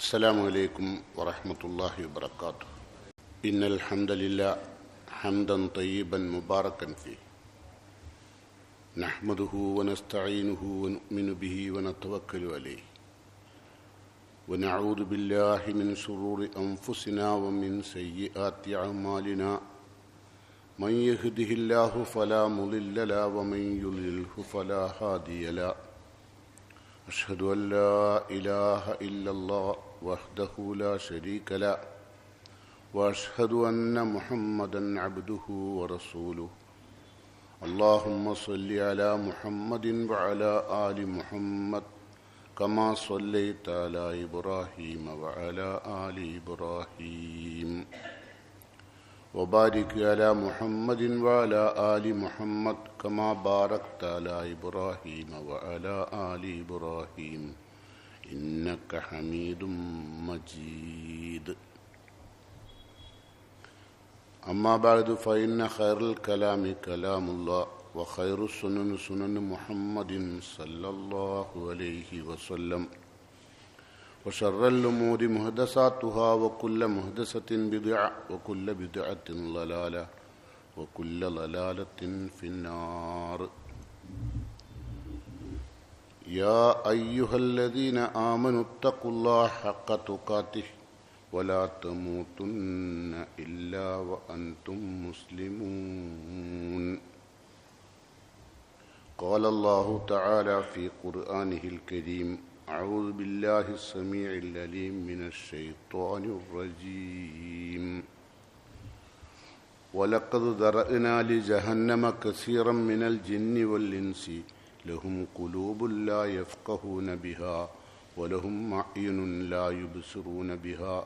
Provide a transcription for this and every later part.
السلام عليكم ورحمة الله وبركاته. إن الحمد لله حمدا طيبا مباركا فيه نحمده ونستعينه ونؤمن به ونتوكل عليه ونعوذ بالله من شرور أنفسنا ومن سيئات أعمالنا من يهده الله فلا مضل له ومن يضلله فلا هادي له أشهد أن لا إله إلا الله وحده لا شريك له وأشهد أن محمدا عبده ورسوله اللهم صل على محمد وعلى آل محمد كما صليت على إبراهيم وعلى آل إبراهيم وبارك على محمد وعلى آل محمد كما باركت على إبراهيم وعلى آل إبراهيم إنك حميد مجيد. أما بعد فإن خير الكلام كلام الله وخير السنن سنن محمد صلى الله عليه وسلم وشر الأمور محدثاتها وكل محدثة بدعة وكل بدعة ضلالة وكل ضلالة في النار. يا أيها الذين آمنوا اتقوا الله حق تقاته ولا تموتن إلا وأنتم مسلمون. قال الله تعالى في قرآنه الكريم: أعوذ بالله السميع العليم من الشيطان الرجيم. ولقد ذرأنا لجهنم كثيرا من الجن والإنس لهم قلوب لا يفقهون بها ولهم أعين لا يبصرون بها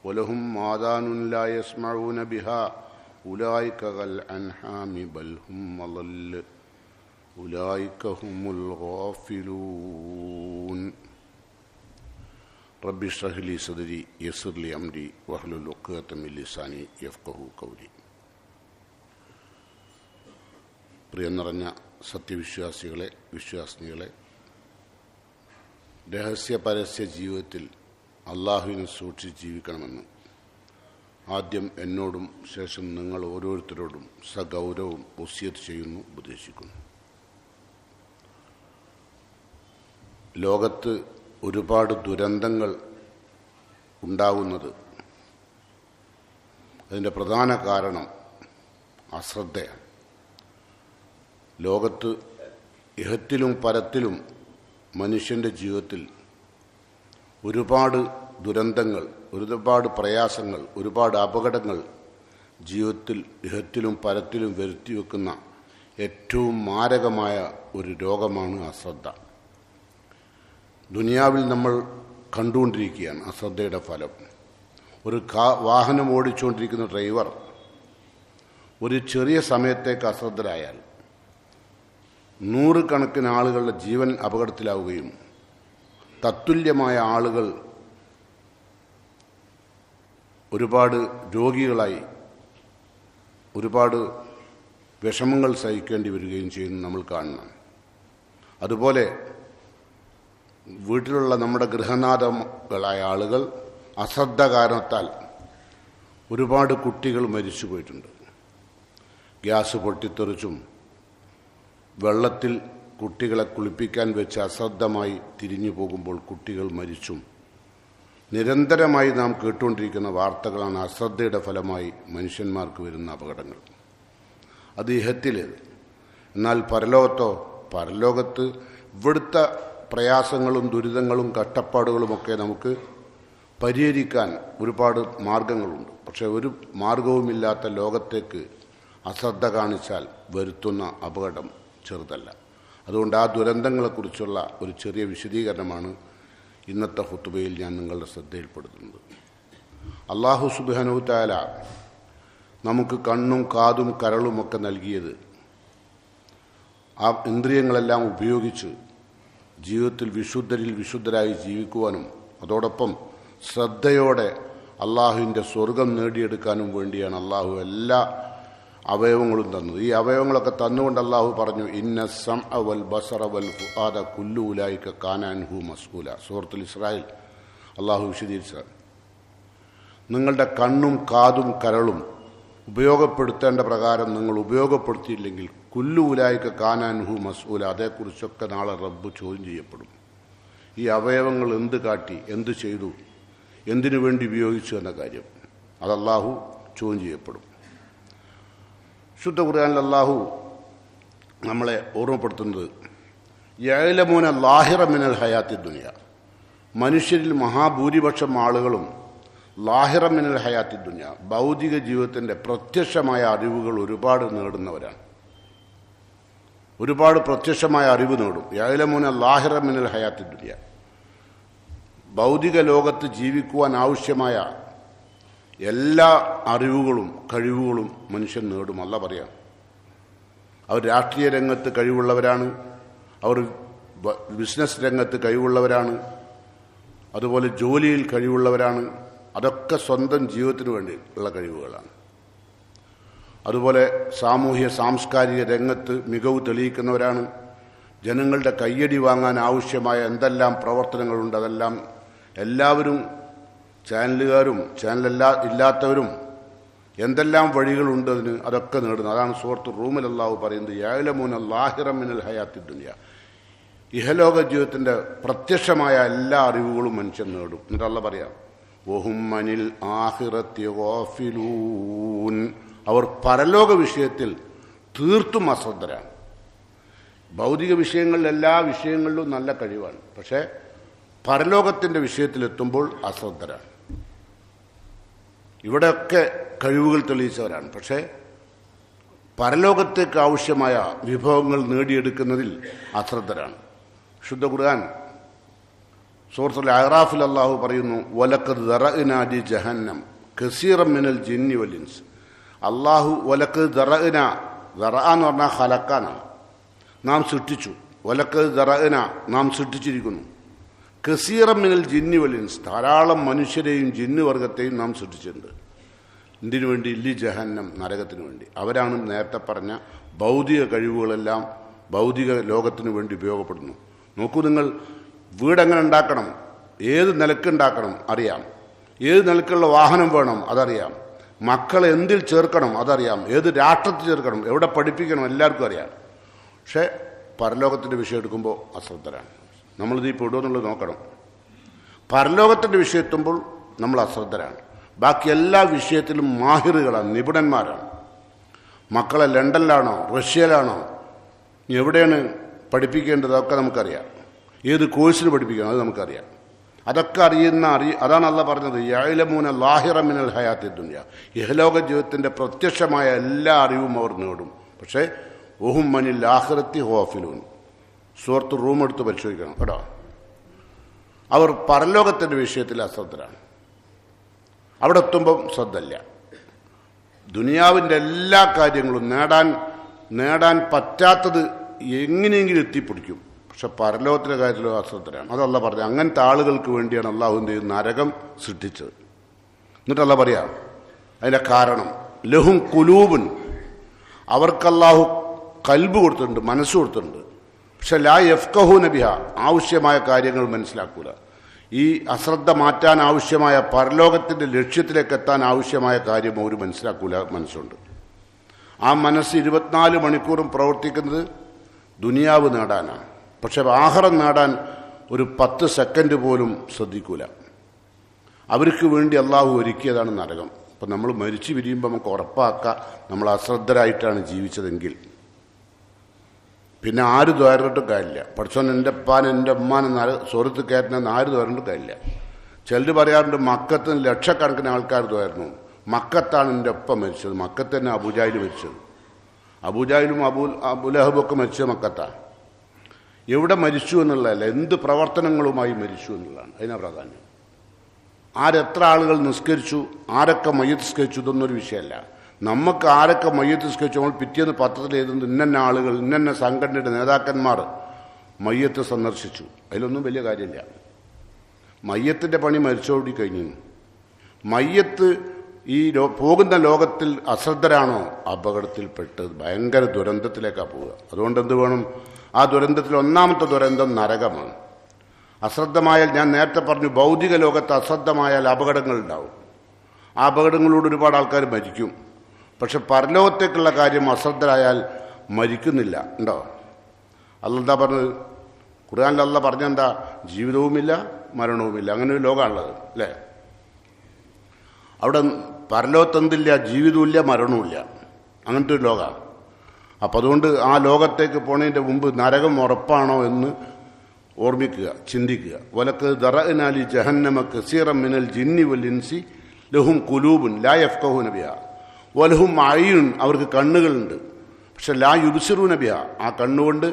ولهم آذان لا يسمعون بها أولئك كالأنعام بل هم أضل أولئك هم الغافلون. رب اشرح لي صدري يسر لي أمري واحلل عقدة من لساني يفقهوا قولي. പ്രിയം നിറഞ്ഞ സത്യവിശ്വാസികളെ, വിശ്വാസിനികളെ, രഹസ്യ പരസ്യ ജീവിതത്തിൽ അള്ളാഹുവിനെ സൂക്ഷിച്ച് ജീവിക്കണമെന്ന് ആദ്യം എന്നോടും ശേഷം നിങ്ങൾ ഓരോരുത്തരോടും സഗൗരവം വസിയത്ത് ചെയ്യുന്നു, ഉപദേശിക്കുന്നു. ലോകത്ത് ഒരുപാട് ദുരന്തങ്ങൾ ഉണ്ടാകുന്നത് അതിൻ്റെ പ്രധാന കാരണം അശ്രദ്ധയാണ്. ലോകത്ത് ഇഹത്തിലും പരത്തിലും മനുഷ്യൻ്റെ ജീവിതത്തിൽ ഒരുപാട് ദുരന്തങ്ങൾ, ഒരുപാട് പ്രയാസങ്ങൾ, ഒരുപാട് അപകടങ്ങൾ ജീവിതത്തിൽ ഇഹത്തിലും പരത്തിലും വരുത്തിവെക്കുന്ന ഏറ്റവും മാരകമായ ഒരു രോഗമാണ് അശ്രദ്ധ. ദുനിയാവിൽ നമ്മൾ കണ്ടുകൊണ്ടിരിക്കുകയാണ് അശ്രദ്ധയുടെ ഫലം. ഒരു വാഹനം ഓടിച്ചുകൊണ്ടിരിക്കുന്ന ഡ്രൈവർ ഒരു ചെറിയ സമയത്തേക്ക് അശ്രദ്ധരായാൽ നൂറുകണക്കിന് ആളുകളുടെ ജീവൻ അപകടത്തിലാവുകയും തത്തുല്യമായ ആളുകൾ ഒരുപാട് രോഗികളായി ഒരുപാട് വിഷമങ്ങൾ സഹിക്കേണ്ടി വരികയും ചെയ്യുന്നു നമ്മൾ കാണണം. അതുപോലെ വീട്ടിലുള്ള നമ്മുടെ ഗൃഹനാഥകളായ ആളുകൾ അശ്രദ്ധ കാരണത്താൽ ഒരുപാട് കുട്ടികൾ മരിച്ചു പോയിട്ടുണ്ട്. ഗ്യാസ് പൊട്ടിത്തെറിച്ചും വെള്ളത്തിൽ കുട്ടികളെ കുളിപ്പിക്കാൻ വെച്ച് അശ്രദ്ധമായി തിരിഞ്ഞു പോകുമ്പോൾ കുട്ടികൾ മരിച്ചും നിരന്തരമായി നാം കേട്ടുകൊണ്ടിരിക്കുന്ന വാർത്തകളാണ് അശ്രദ്ധയുടെ ഫലമായി മനുഷ്യന്മാർക്ക് വരുന്ന അപകടങ്ങൾ. അത് ഇഹത്തിൽ. എന്നാൽ പരലോകത്ത് ഇവിടുത്തെ പ്രയാസങ്ങളും ദുരിതങ്ങളും കഷ്ടപ്പാടുകളുമൊക്കെ നമുക്ക് പരിഹരിക്കാൻ ഒരുപാട് മാർഗങ്ങളുണ്ട്. പക്ഷെ ഒരു മാർഗവുമില്ലാത്ത ലോകത്തേക്ക് അശ്രദ്ധ കാണിച്ചാൽ വരുത്തുന്ന അപകടം ചെറുതല്ല. അതുകൊണ്ട് ആ ദുരന്തങ്ങളെക്കുറിച്ചുള്ള ഒരു ചെറിയ വിശദീകരണമാണ് ഇന്നത്തെ ഖുതുബയിൽ ഞാൻ നിങ്ങളുടെ ശ്രദ്ധയിൽപ്പെടുത്തുന്നത്. അല്ലാഹു സുബ്ഹാനഹു തആല നമുക്ക് കണ്ണും കാതും കരളുമൊക്കെ നൽകിയത് ആ ഇന്ദ്രിയങ്ങളെല്ലാം ഉപയോഗിച്ച് ജീവിതത്തിൽ വിശുദ്ധരായി ജീവിക്കുവാനും അതോടൊപ്പം ശ്രദ്ധയോടെ അള്ളാഹുവിൻ്റെ സ്വർഗം നേടിയെടുക്കാനും വേണ്ടിയാണ് അള്ളാഹു എല്ലാ അവയവങ്ങളും തന്നത്. ഈ അവയവങ്ങളൊക്കെ തന്നുകൊണ്ട് അള്ളാഹു പറഞ്ഞു, ഇന്ന സംഅ വൽ ബസറ വൽ ഫുആദ കുല്ലു ഉലൈക കാന അൻഹു മസ്ഊല. സൂറത്തുൽ ഇസ്രായിൽ അള്ളാഹു വിശദീകരിച്ചതാണ്. നിങ്ങളുടെ കണ്ണും കാതും കരളും ഉപയോഗപ്പെടുത്തേണ്ട പ്രകാരം നിങ്ങൾ ഉപയോഗപ്പെടുത്തിയില്ലെങ്കിൽ കുല്ലു ഉലായിക കാനാൻഹു മസ്ഊല, അതേക്കുറിച്ചൊക്കെ നാളെ റബ്ബ് ചോദ്യം ചെയ്യപ്പെടും. ഈ അവയവങ്ങൾ എന്ത് കാട്ടി, എന്ത് ചെയ്തു, എന്തിനു വേണ്ടി ഉപയോഗിച്ചു എന്ന കാര്യം അത് അള്ളാഹു ചോദ്യം ചെയ്യപ്പെടും. ശുദ്ധ ഖുർആനിൽ അള്ളാഹു നമ്മളെ ഓർമ്മപ്പെടുത്തുന്നത് യഅലമൂന ലാഹിറ മിനൽ ഹയാത്തി ദുനിയ, മനുഷ്യരിൽ മഹാഭൂരിപക്ഷം ആളുകളും ലാഹിറ മിനൽ ഹയാത്തി ദുനിയ, ഭൗതിക ജീവിതത്തിൻ്റെ പ്രത്യക്ഷമായ അറിവുകൾ ഒരുപാട് നേടുന്നവരാണ്. ഒരുപാട് പ്രത്യക്ഷമായ അറിവ് നേടും. യഅലമൂന ലാഹിറ മിനൽ ഹയാത്തി ദുനിയ, ഭൗതിക ലോകത്ത് ജീവിക്കുവാൻ ആവശ്യമായ എല്ലാ അറിവുകളും കഴിവുകളും മനുഷ്യൻ നേടും. അല്ല പറയാം, അവർ രാഷ്ട്രീയ രംഗത്ത് കഴിവുള്ളവരാണ്, അവർ ബിസിനസ് രംഗത്ത് കഴിവുള്ളവരാണ്, അതുപോലെ ജോലിയിൽ കഴിവുള്ളവരാണ്. അതൊക്കെ സ്വന്തം ജീവിതത്തിന് വേണ്ടി ഉള്ള കഴിവുകളാണ്. അതുപോലെ സാമൂഹ്യ സാംസ്കാരിക രംഗത്ത് മികവ് തെളിയിക്കുന്നവരാണ്. ജനങ്ങളുടെ കയ്യടി വാങ്ങാൻ ആവശ്യമായ എന്തെല്ലാം പ്രവർത്തനങ്ങളുണ്ട് അതെല്ലാം എല്ലാവരും, ചാനലുകാരും ഇല്ലാത്തവരും എന്തെല്ലാം വഴികളുണ്ട് അതിന്, അതൊക്കെ നേടുന്നു. അതാണ് സൂറത്ത് റൂമിൽ അല്ലാഹു പറയുന്നത് യഅലമൂന ലാഹിറ മിനൽ ഹയാത്തി ദുനിയ, ഇഹലോക ജീവിതത്തിൻ്റെ പ്രത്യക്ഷമായ എല്ലാ അറിവുകളും മനുഷ്യൻ നേടും. എന്നിട്ട് അല്ലാഹു പറയാം വഹും അനിൽ ആഖിറത്തി ഗാഫിലൂൻ, അവർ പരലോക വിഷയത്തിൽ തീർത്തും അശ്രദ്ധരാണ്. ഭൗതിക വിഷയങ്ങളിൽ എല്ലാ വിഷയങ്ങളിലും നല്ല കഴിവാണ്, പക്ഷേ പരലോകത്തിൻ്റെ വിഷയത്തിലെത്തുമ്പോൾ അശ്രദ്ധരാണ്. ഇവിടെയൊക്കെ കഴിവുകൾ തെളിയിച്ചവരാണ്, പക്ഷേ പരലോകത്തേക്ക് ആവശ്യമായ വിഭവങ്ങൾ നേടിയെടുക്കുന്നതിൽ അശ്രദ്ധരാണ്. ശുദ്ധ ഖുർആൻ സൂറത്തുൽ അഅറാഫിൽ അല്ലാഹു പറയുന്നു വലഖദ് ദറഅനാ ലി ജഹന്നം കസീറൻ മിനൽ ജിന്നി വൽ ഇൻസ്. അല്ലാഹു വലഖദ് ദറഅന, ദറഅ എന്ന് പറഞ്ഞാൽ ഖലഖാനാണ്, നാം സൃഷ്ടിച്ചു. വലഖദ് ദറഅന, നാം സൃഷ്ടിച്ചിരിക്കുന്നു. കസീറൻ മിനൽ ജിന്നി വൽ ഇൻസ്, ധാരാളം മനുഷ്യരെയും ജിന്ന് വർഗത്തെയും നാം സൃഷ്ടിച്ചിട്ടുണ്ട്. എന്തിനു വേണ്ടി? ലി ജഹന്നം, നരകത്തിന് വേണ്ടി. അവരാണ് നേരത്തെ പറഞ്ഞ ഭൗതിക കഴിവുകളെല്ലാം ഭൗതിക ലോകത്തിന് വേണ്ടി ഉപയോഗപ്പെടുന്നു. നോക്കൂ, നിങ്ങൾ വീടെങ്ങനെ ഉണ്ടാക്കണം, ഏത് നിലക്കുണ്ടാക്കണം അറിയാം, ഏത് നിലക്കുള്ള വാഹനം വേണം അതറിയാം, മക്കളെ എന്തിൽ ചേർക്കണം അതറിയാം, ഏത് രാഷ്ട്രത്തിൽ ചേർക്കണം, എവിടെ പഠിപ്പിക്കണം എല്ലാവർക്കും അറിയാം. പക്ഷേ പരലോകത്തിൻ്റെ വിഷയം എടുക്കുമ്പോൾ അശ്രദ്ധരാണ്. നമ്മളിത് ഇപ്പോൾ ഇടുമെന്നുള്ളത് നോക്കണം. പരലോകത്തിൻ്റെ വിഷയം എത്തുമ്പോൾ നമ്മൾ അശ്രദ്ധരാണ്. ബാക്കി എല്ലാ വിഷയത്തിലും മാഹിറുകളാണ്, നിപുണന്മാരാണ്. മക്കളെ ലണ്ടനിലാണോ റഷ്യയിലാണോ എവിടെയാണ് പഠിപ്പിക്കേണ്ടത് അതൊക്കെ നമുക്കറിയാം. ഏത് കോഴ്സിന് പഠിപ്പിക്കണം അത് നമുക്കറിയാം. അതൊക്കെ അതാണ് അല്ലാഹു പറഞ്ഞത് യഅലമൂന ലാഹിറ മിനൽ ഹയാത്തി ദുനിയ, ഇഹലോക ജീവിതത്തിൻ്റെ പ്രത്യക്ഷമായ എല്ലാ അറിവും അവർ നേടും. പക്ഷേ വഹും അനിൽ ആഖിറത്തി ഗാഫിലൂൻ. സൂറത്ത് റൂം എടുത്ത് പരിശോധിക്കണം കേട്ടോ. അവർ പരലോകത്തിൻ്റെ വിഷയത്തിൽ അശ്രദ്ധരാണ്. അവിടെ എത്തുമ്പം ശ്രദ്ധയില്ല. ദുനിയാവിൻ്റെ എല്ലാ കാര്യങ്ങളും നേടാൻ പറ്റാത്തത് എങ്ങനെയെങ്കിലും എത്തിപ്പിടിക്കും. പക്ഷെ പരലോകത്തിൻ്റെ കാര്യത്തിലോ അശ്രദ്ധരാണ്. അതല്ല പറഞ്ഞത്. അങ്ങനത്തെ ആളുകൾക്ക് വേണ്ടിയാണ് അള്ളാഹു എന്ത് ചെയ്ത് നരകം സൃഷ്ടിച്ചത്. എന്നിട്ടല്ല പറയാം അതിൻ്റെ കാരണം ലഹും കുലൂബുൻ, അവർക്കല്ലാഹു കൽബ് കൊടുത്തിട്ടുണ്ട്, മനസ്സ് കൊടുത്തിട്ടുണ്ട്. പക്ഷെ ലാ യഫ്ഖഹൂന ബിഹ, ആവശ്യമായ കാര്യങ്ങൾ മനസ്സിലാക്കൂല. ഈ അശ്രദ്ധ മാറ്റാൻ ആവശ്യമായ പരലോകത്തിൻ്റെ ലക്ഷ്യത്തിലേക്ക് എത്താൻ ആവശ്യമായ കാര്യം അവർ മനസ്സിലാക്കൂല. മനസ്സുണ്ട്. ആ മനസ്സ് 24 മണിക്കൂറും പ്രവർത്തിക്കുന്നത് ദുനിയാവ് നേടാനാണ്. പക്ഷെ ആഖിറം നേടാൻ ഒരു 10 സെക്കൻഡ് പോലും ശ്രദ്ധിക്കൂല. അവർക്ക് വേണ്ടി അള്ളാഹു ഒരുക്കിയതാണ് നരകം. അപ്പം നമ്മൾ മരിച്ചു പിരിയുമ്പോൾ നമുക്ക് ഉറപ്പാക്കാം നമ്മൾ അശ്രദ്ധരായിട്ടാണ് ജീവിച്ചതെങ്കിൽ. പിന്നെ ആര് ദ്വാരട്ടും കാര്യമില്ല. പഠിച്ചോൻ എൻ്റെ ഉപ്പാൻ എൻ്റെ ഉമ്മാൻ സ്വർഗത്ത് കയറ്റുന്ന ആര് ദ്വാരട്ടും കാര്യമില്ല. ചിലർ പറയാറുണ്ട് മക്കത്ത് ലക്ഷക്കണക്കിന് ആൾക്കാർ ദ്വാരുന്നു. മക്കത്താണ് എൻ്റെ ഒപ്പം മരിച്ചത്. മക്കത്ത് തന്നെ അബൂജാഹിൽ മരിച്ചത്. അബൂജാഹിലും അബൂലഹബൊക്കെ മരിച്ചത് മക്കത്താണ്. എവിടെ മരിച്ചു എന്നുള്ളതല്ല, എന്ത് പ്രവർത്തനങ്ങളുമായി മരിച്ചു എന്നുള്ളതാണ് അതിനാ പ്രാധാന്യം. ആരെത്ര ആളുകൾ നിസ്കരിച്ചു, ആരൊക്കെ മയ്യത്ത് നിസ്കരിച്ചു, ഇതൊന്നൊരു വിഷയമല്ല. നമുക്ക് ആരൊക്കെ മയ്യത്ത് നിസ്കരിച്ചു നമ്മൾ പിറ്റേന്ന് പത്രത്തിൽ എഴുതുന്നത് ഇന്ന ആളുകൾ ഇന്ന സംഘടനയുടെ നേതാക്കന്മാർ മയ്യത്ത് സന്ദർശിച്ചു. അതിലൊന്നും വലിയ കാര്യമില്ല. മയ്യത്തിൻ്റെ പണി മരിച്ചോടി കഴിഞ്ഞു. മയ്യത്ത് ഈ പോകുന്ന ലോകത്തിൽ അശ്രദ്ധരാണോ അപകടത്തിൽപ്പെട്ട് ഭയങ്കര ദുരന്തത്തിലേക്കാണ് പോവുക. അതുകൊണ്ട് എന്ത് വേണം? ആ ദുരന്തത്തിൽ ഒന്നാമത്തെ ദുരന്തം നരകമാണ്. അശ്രദ്ധമായാൽ, ഞാൻ നേരത്തെ പറഞ്ഞു, ഭൗതിക ലോകത്ത് അശ്രദ്ധമായാൽ അപകടങ്ങൾ ഉണ്ടാവും. ആ അപകടങ്ങളോട് ഒരുപാട് ആൾക്കാർ മരിക്കും. പക്ഷെ പരലോകത്തേക്കുള്ള കാര്യം അശ്രദ്ധരായാൽ മരിക്കുന്നില്ല. ഉണ്ടോ? അല്ലെന്താ പറഞ്ഞത്? ഖുർആനിൽ അല്ലാഹ് പറഞ്ഞെന്താ? ജീവിതവുമില്ല മരണവുമില്ല. അങ്ങനെ ഒരു ലോകമാണുള്ളത് അല്ലേ? അവിടെ പരലോകത്തെന്തില്ല? ജീവിതവുമില്ല മരണവുമില്ല. അങ്ങനത്തെ ഒരു ലോകമാണ്. അപ്പം അതുകൊണ്ട് ആ ലോകത്തേക്ക് പോണതിൻ്റെ മുമ്പ് നരകം ഉറപ്പാണോ എന്ന് ഓർമ്മിക്കുക, ചിന്തിക്കുക. വലക്ക് ദറഅനാലി ജഹന്നമ കസീറൻ മിനൽ ജിന്നി വൽ ഇൻസി ലഹും ഖുലൂബുൻ ലാ യഫ്ഖഹൂന ബിഹാ വലഹും അയ്യുൻ, അവർക്ക് കണ്ണുകളുണ്ട്, പക്ഷെ ലാ യുബ്സിറൂന ബിഹാ, ആ കണ്ണുകൊണ്ട്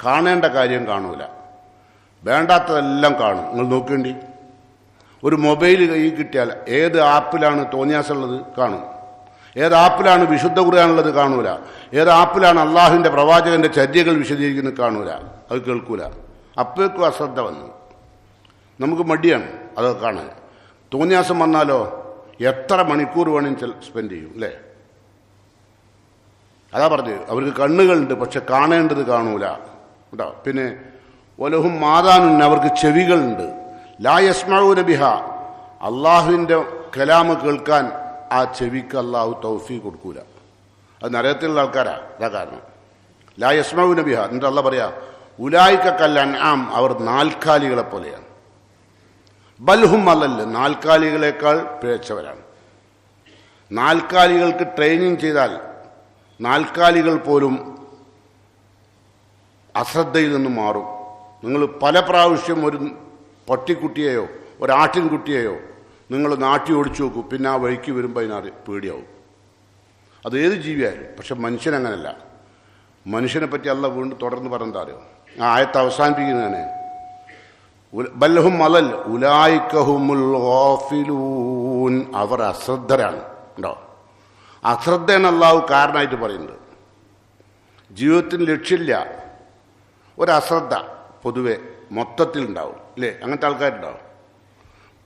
കാണേണ്ട കാര്യം കാണൂല, വേണ്ടാത്തതെല്ലാം കാണും. നിങ്ങൾ നോക്കേണ്ടി, ഒരു മൊബൈൽ കയ്യിൽ കിട്ടിയാൽ ഏത് ആപ്പിലാണ് തോന്നിയാസുള്ളത് കാണും, ഏത് ആപ്പിലാണ് വിശുദ്ധ ഖുർആനുള്ളത് കാണൂല, ഏത് ആപ്പിലാണ് അള്ളാഹുവിൻ്റെ പ്രവാചകന്റെ ചര്യകൾ വിശദീകരിക്കുന്നത് കാണൂല, അത് കേൾക്കൂല. അപ്പോഴേക്കും അശ്രദ്ധ വന്നു. നമുക്ക് മടിയാണ് അതൊക്കെ കാണാൻ. തോന്നിയാസം വന്നാലോ എത്ര മണിക്കൂർ വേണമെങ്കിൽ സ്പെൻഡ് ചെയ്യും അല്ലേ? അതാ പറഞ്ഞത്, അവർക്ക് കണ്ണുകളുണ്ട് പക്ഷെ കാണേണ്ടത് കാണൂല. കേട്ടോ? പിന്നെ ഒലഹും മാതാനുൻ, അവർക്ക് ചെവികളുണ്ട്. ലാ യസ്മഊന ബിഹ, അള്ളാഹുവിൻ്റെ കലാമ് കേൾക്കാൻ ആ ചെവിക്ക് അള്ളാഹു തൗഫീഖ് കൊടുക്കൂല. അത് നരകത്തിലുള്ള ആൾക്കാരാ. അതാ കാരണം. ലാ യസ്മഊന ബിഹ. എന്നിട്ട് അള്ളാഹ് പറയാ ഉലായിക കൽ അൻആം, അവർ നാൽക്കാലികളെ പോലെയാണ്. ബൽഹും അലല്ല, നാൽക്കാലികളെക്കാൾ പിഴച്ചവരാണ്. നാൽക്കാലികൾക്ക് ട്രെയിനിങ് ചെയ്താൽ നാൽക്കാലികൾ പോലും അശ്രദ്ധയിൽ നിന്ന് മാറും. നിങ്ങൾ പല പ്രാവശ്യം ഒരു പട്ടിക്കുട്ടിയെയോ ഒരാട്ടിൻകുട്ടിയെയോ നിങ്ങൾ നാട്ടി ഓടിച്ചു നോക്കൂ, പിന്നെ ആ വഴിക്ക് വരുമ്പോൾ അതിനറി പേടിയാവും. അത് ഏത് ജീവിയായാലും. പക്ഷെ മനുഷ്യനങ്ങനല്ല. മനുഷ്യനെ പറ്റി അല്ല വീണ്ടും തുടർന്ന് പറഞ്ഞാൽ അറിയോ? ആ ആയത്ത് അവസാനിപ്പിക്കുന്നതാണ് ബല്ലഹും അലൽ ഉലായിക്കഹുമുൽ ഗാഫിലൂൻ, അവർ അശ്രദ്ധരാണ്. ഉണ്ടോ? അശ്രദ്ധയാണ് അല്ലാഹു കാരണമായിട്ട് പറയുന്നത്. ജീവിതത്തിന് ലക്ഷ്യമില്ല, ഒരശ്രദ്ധ പൊതുവെ മൊത്തത്തിൽ ഉണ്ടാവും ഇല്ലേ? അങ്ങനത്തെ ആൾക്കാരുണ്ടാവും.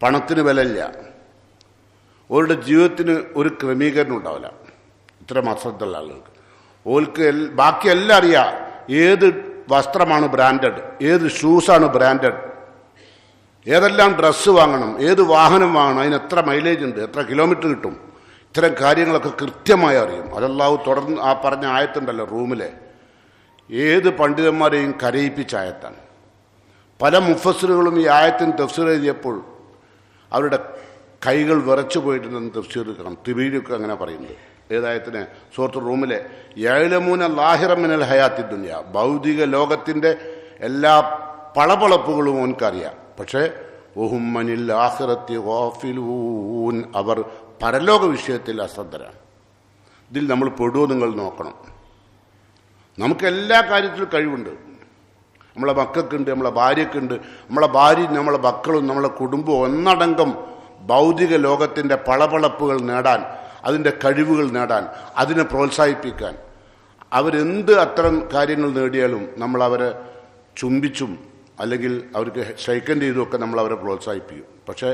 പണത്തിന് വിലയില്ല, അവരുടെ ജീവിതത്തിന് ഒരു ക്രമീകരണം ഉണ്ടാവില്ല. ഇത്തരം അശ്രദ്ധയുള്ള ആളുകൾക്ക് ഓൾക്ക് ബാക്കിയെല്ലാം അറിയാം. ഏത് വസ്ത്രമാണ് ബ്രാൻഡഡ്, ഏത് ഷൂസാണ് ബ്രാൻഡഡ്, ഏതെല്ലാം ഡ്രസ്സ് വാങ്ങണം, ഏത് വാഹനം വാങ്ങണം, അതിന് എത്ര മൈലേജ് ഉണ്ട്, എത്ര കിലോമീറ്റർ കിട്ടും, ഇത്തരം കാര്യങ്ങളൊക്കെ കൃത്യമായി അറിയും. അതല്ലാഹു തുടർന്ന് ആ പറഞ്ഞ ആയത്തുണ്ടല്ലോ റൂമിലെ, ഏത് പണ്ഡിതന്മാരെയും കരയിപ്പിച്ച ആയത്താണ്. പല മുഫസ്സിറുകളും ഈ ആയത്തിന് തഫ്സീർ എഴുതിയപ്പോൾ അവരുടെ കൈകൾ വിറച്ചു പോയിട്ടുണ്ടെന്ന് തഫ്സീർ കാണും. തിബീരിയൊക്കെ അങ്ങനെ പറയുന്നത്. ഏതായത്തിന് സൂറത്ത് റൂമിലെ യഅലമൂന ലാഹിറ മിനൽ ഹയാത്തി ദുനിയ, ഭൗതിക ലോകത്തിൻ്റെ എല്ലാ പളപളപ്പുകളും ഓൻക്കറിയാം. പക്ഷേ വഹും അനിൽ ആഖിറത്തി ഗാഫിലൂൻ, അവർ പരലോക വിഷയത്തിൽ അശ്രദ്ധരാണ്. ഇതിൽ നമ്മൾ പെടുവോ നിങ്ങൾ നോക്കണം. നമുക്ക് എല്ലാ കാര്യത്തിലും കഴിവുണ്ട്. നമ്മളെ മക്കൾക്കുണ്ട്, നമ്മളെ ഭാര്യക്കുണ്ട്. നമ്മളെ ഭാര്യയും നമ്മളെ മക്കളും നമ്മളെ കുടുംബവും ഒന്നടങ്കം ഭൗതിക ലോകത്തിൻ്റെ പളപളപ്പുകൾ നേടാൻ, അതിൻ്റെ കഴിവുകൾ നേടാൻ, അതിനെ പ്രോത്സാഹിപ്പിക്കാൻ. അവരെന്ത് അത്തരം കാര്യങ്ങൾ നേടിയാലും നമ്മൾ അവരെ ചുംബിച്ചും അല്ലെങ്കിൽ അവർക്ക് ഷൈക്കൻഡ് ചെയ്തുമൊക്കെ നമ്മൾ അവരെ പ്രോത്സാഹിപ്പിക്കും. പക്ഷേ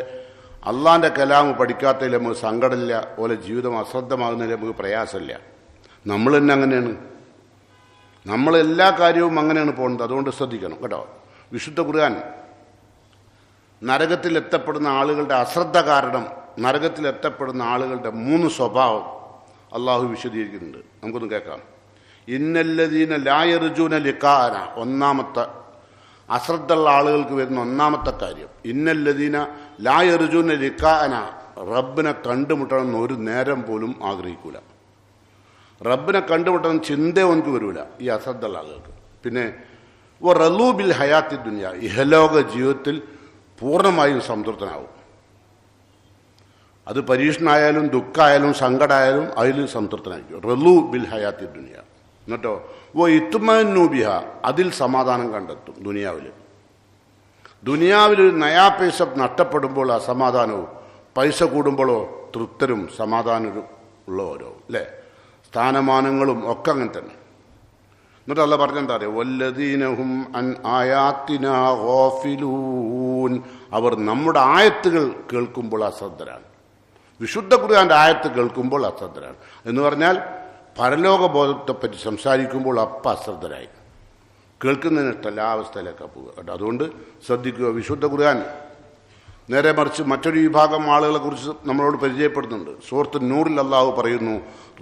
അള്ളാൻ്റെ കലാമ് പഠിക്കാത്തതിൽ നമുക്ക് സങ്കടമില്ല, ഓലെ ജീവിതം അശ്രദ്ധമാകുന്നതിൽ നമുക്ക് പ്രയാസമില്ല. നമ്മൾ തന്നെ അങ്ങനെയാണ്. നമ്മളെല്ലാ കാര്യവും അങ്ങനെയാണ് പോകുന്നത്. അതുകൊണ്ട് ശ്രദ്ധിക്കണം കേട്ടോ. വിശുദ്ധ ഖുർആൻ നരകത്തിലെത്തപ്പെടുന്ന ആളുകളുടെ അശ്രദ്ധ കാരണം നരകത്തിലെത്തപ്പെടുന്ന ആളുകളുടെ 3 സ്വഭാവം അള്ളാഹു വിശദീകരിക്കുന്നുണ്ട്. നമുക്കൊന്ന് കേൾക്കാം. ഇന്നല്ലദീന ലാ യർജൂന ലിഖാഅന, ഒന്നാമത്തെ അശ്രദ്ധയുള്ള ആളുകൾക്ക് വരുന്ന ഒന്നാമത്തെ കാര്യം, ഇന്നല്ലദീന ലാ യർജൂന ലിഖാഅന, റബ്ബിനെ കണ്ടുമുട്ടണം ഒരു നേരം പോലും ആഗ്രഹിക്കൂല. റബ്ബിനെ കണ്ടുമുട്ടണം ചിന്ത അവനക്ക് വരൂല ഈ അശ്രദ്ധയുള്ള ആളുകൾക്ക്. പിന്നെ റളൂ ബിൽ ഹയാത്തി ദുനിയ, ഇഹലോക ജീവിതത്തിൽ പൂർണ്ണമായും സംതൃപ്തനാവും. അത് പരീക്ഷണമായാലും ദുഃഖമായാലും സങ്കടമായാലും അതിൽ സംതൃപ്തനായിരിക്കും. റളൂ ബിൽ ഹയാത്തി ദുനിയ. എന്നിട്ടോ ഇത്മഇന്നു ബിഹ, അതിൽ സമാധാനം കണ്ടെത്തും. ദുനിയാവിൽ നയാ പൈസ നഷ്ടപ്പെടുമ്പോൾ അസമാധാനവും, പൈസ കൂടുമ്പോഴോ തൃപ്തരും സമാധാനവും ഉള്ളവരോ അല്ലേ? സ്ഥാനമാനങ്ങളും ഒക്കെ അങ്ങനെ തന്നെ. എന്നിട്ട് അല്ലാഹ് പറഞ്ഞെന്താ അറിയോ? വല്ലദീനഹും അൻ ആയാത്തിനാ ഗാഫിലൂൻ, അവർ നമ്മുടെ ആയത്തുകൾ കേൾക്കുമ്പോൾ അശ്രദ്ധരാണ്. വിശുദ്ധ ഖുർആന്റെ ആയത്ത് കേൾക്കുമ്പോൾ അശ്രദ്ധരാണ് എന്ന് പറഞ്ഞാൽ പരലോക ബോധത്തെപ്പറ്റി സംസാരിക്കുമ്പോൾ അപ്പം അശ്രദ്ധരായി. കേൾക്കുന്നതിന് ഇഷ്ടമല്ല, ആ അവസ്ഥയിലേക്കാണ് പോവുക കേട്ടോ. അതുകൊണ്ട് ശ്രദ്ധിക്കുക. വിശുദ്ധ ഖുർആൻ നേരെ മറിച്ച് മറ്റൊരു വിഭാഗം ആളുകളെ കുറിച്ച് നമ്മളോട് പരിചയപ്പെടുന്നുണ്ട്. സൂറത്ത് നൂറിൽ അല്ലാഹു പറയുന്നു,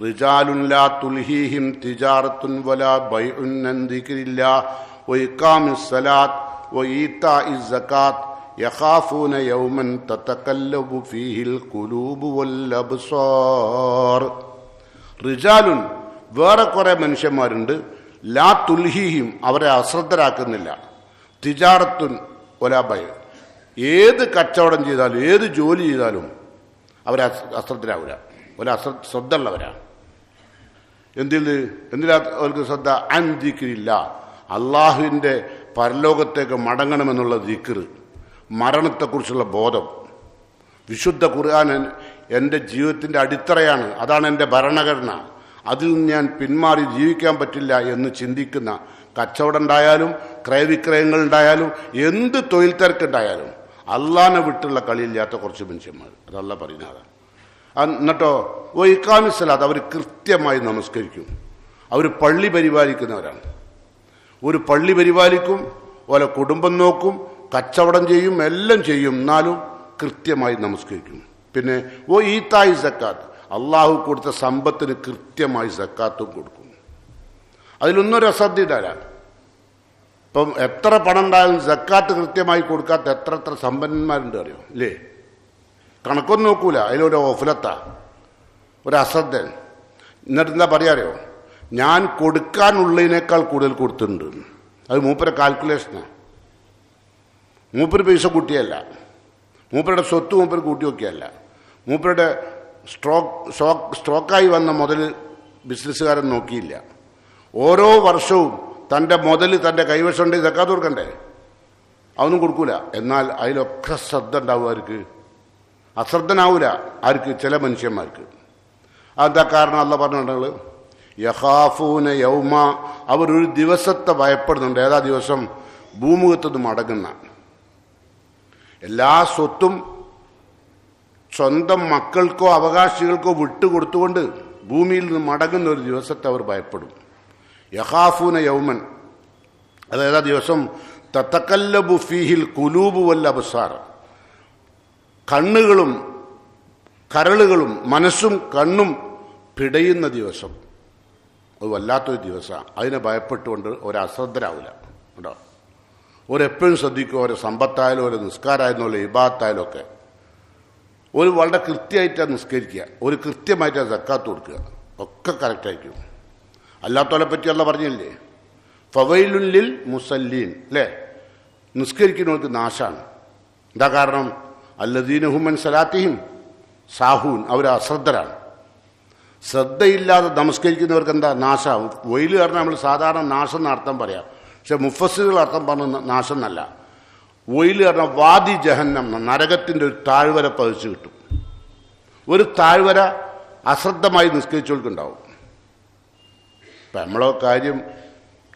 റിജാലുൻ ലാ തുൽഹീഹിം തിജാറത്തുൻ വലാ ബൈഉൻ അൻ ദിക്രില്ലാഹ് വഇഖാമിസ് സലാത്ത് വഈതാഇസ് സകാത്ത് യഖാഫൂന യൗമൻ തതകല്ലബു ഫീഹിൽ ഖുലൂബു വൽ അബ്സാർ. റിജാലുൻ, വേറെ കുറെ മനുഷ്യന്മാരുണ്ട്, ലാ തുൽഹീഹിം, അവരെ അശ്രദ്ധരാക്കുന്നില്ല, തിജാറത്തുൻ വലാ ബൈ, ഏത് കച്ചവടം ചെയ്താലും ഏത് ജോലി ചെയ്താലും അവരെ അശ്രദ്ധരാവില്ല, ഒരു ശ്രദ്ധ ഉള്ളവരാ. എന്തിനാ അവർക്ക് ശ്രദ്ധ? അൻ ദിക്രില്ല, അള്ളാഹുവിൻ്റെ പരലോകത്തേക്ക് മടങ്ങണമെന്നുള്ള ദിക്ർ, മരണത്തെക്കുറിച്ചുള്ള ബോധം. വിശുദ്ധ ഖുർആൻ എൻ്റെ ജീവിതത്തിൻ്റെ അടിത്തറയാണ്, അതാണ് എൻ്റെ ഭരണഘടന, അതിൽ ഞാൻ പിന്മാറി ജീവിക്കാൻ പറ്റില്ല എന്ന് ചിന്തിക്കുന്ന, കച്ചവടം ഉണ്ടായാലും ക്രയവിക്രയങ്ങൾ ഉണ്ടായാലും എന്ത് തൊഴിൽ തിരക്കുണ്ടായാലും അള്ളാനെ വിട്ടുള്ള കളിയില്ലാത്ത കുറച്ച് മനുഷ്യന്മാർ, അതല്ല പറയുന്നത്. എന്നിട്ടോ ഇഖാമിസ്സലാത്ത്, അവർ കൃത്യമായി നമസ്കരിക്കും. അവർ പള്ളി പരിപാലിക്കുന്നവരാണ്. ഒരു പള്ളി പരിപാലിക്കും, ഓലെ കുടുംബം നോക്കും, കച്ചവടം ചെയ്യും, എല്ലാം ചെയ്യും, എന്നാലും കൃത്യമായി നമസ്കരിക്കും. പിന്നെ ഈതായി സക്കാത്ത്, അള്ളാഹു കൊടുത്ത സമ്പത്തിന് കൃത്യമായി സക്കാത്തും കൊടുക്കും. അതിലൊന്നും ഒരു അശ്രദ്ധയില്ല. ഇപ്പം എത്ര പണം ഉണ്ടായാലും സക്കാത്ത് കൃത്യമായി കൊടുക്കാത്ത എത്ര സമ്പന്നന്മാരുണ്ട് അറിയോ ഇല്ലേ? കണക്കൊന്നും നോക്കൂല, അതിലൊരു ഓഫലത്ത, ഒരു അശ്രദ്ധൻ. എന്നിട്ട് എന്താ പറയാറിയോ, ഞാൻ കൊടുക്കാനുള്ളതിനേക്കാൾ കൂടുതൽ കൊടുത്തിട്ടുണ്ട്. അത് മൂപ്പരെ കാൽക്കുലേഷനാണ്. മൂപ്പര് പൈസ കൂട്ടിയല്ല, മൂപ്പരുടെ സ്വത്ത് മൂപ്പര് കൂട്ടി നോക്കിയല്ല, മൂപ്പരുടെ സ്ട്രോക്കായി വന്ന മുതൽ ബിസിനസ്സുകാരൻ നോക്കിയില്ല. ഓരോ വർഷവും തൻ്റെ മുതൽ തൻ്റെ കൈവശം ഉണ്ടെങ്കിൽ സക്കാത്ത് കൊടുക്കണ്ടേ? അതൊന്നും കൊടുക്കൂല. എന്നാൽ അതിലൊക്കെ ശ്രദ്ധ ഉണ്ടാവും ആർക്ക്? അശ്രദ്ധനാവൂല ആർക്ക്? ചില മനുഷ്യന്മാർക്ക്. അതെന്താ കാരണം? അല്ല പറഞ്ഞിട്ടുള്ളത്, യഖാഫൂന യൗമ, അവരൊരു ദിവസത്തെ ഭയപ്പെടുന്നുണ്ട്. ഏതാ ദിവസം? ഭൂമുഖത്തുനിന്ന് മടങ്ങുന്ന എല്ലാ സ്വത്തും സ്വന്തം മക്കൾക്കോ അവകാശികൾക്കോ വിട്ടുകൊടുത്തുകൊണ്ട് ഭൂമിയിൽ നിന്ന് മടങ്ങുന്ന ഒരു ദിവസത്തെ അവർ ഭയപ്പെടും. യഖാഫൂന യൗമൻ, അതേതാ ദിവസം? തതകല്ലബു ഫീഹിൽ ഖുലൂബു വൽ അബ്സാർ, കണ്ണുകളും കരളുകളും മനസ്സും കണ്ണും പിടയുന്ന ദിവസം. അത് വല്ലാത്തൊരു ദിവസമാണ്. അതിനെ ഭയപ്പെട്ടുകൊണ്ട് ഒരു അശ്രദ്ധരാവില്ല കേട്ടോ. ഒരെപ്പോഴും ശ്രദ്ധിക്കുക, ഒരു സമ്പത്തായാലും ഒരു നിസ്കാരമായാലും ഒരു ഇബാദത്തായാലും ഒക്കെ ഒരു വളരെ കൃത്യമായിട്ടാണ് നിസ്കരിക്കുക, ഒരു കൃത്യമായിട്ടാണ് സക്കാത്ത് കൊടുക്കുക, ഒക്കെ കറക്റ്റായിരിക്കും. അല്ലാത്തവരെ പറ്റി അല്ല പറഞ്ഞില്ലേ, ഫവൈലുല്ലിൽ മുസല്ലീൻ അല്ലേ? നിസ്കരിക്കുന്നവർക്ക് നാശാണ്. എന്താ കാരണം? അല്ലദീന ഹും അൻ സലാത്തിഹിം സാഹൂൻ, അവർ അശ്രദ്ധരാണ്. ശ്രദ്ധയില്ലാതെ നമസ്കരിക്കുന്നവർക്ക് എന്താ? നാശം. വെയിൽ കാരണം നമ്മൾ സാധാരണ നാശം എന്ന അർത്ഥം പറയാം, പക്ഷെ മുഫസ്സിറുകൾ അർത്ഥം പറഞ്ഞ നാശം എന്നല്ല. വെയിൽ കാരണം വാദി ജഹന്നം, നരകത്തിൻ്റെ ഒരു താഴ്വര പതിച്ചു കിട്ടും. ഒരു താഴ്വര അശ്രദ്ധമായി നിസ്കരിച്ചവർക്കുണ്ടാവും. ഇപ്പം നമ്മളോ കാര്യം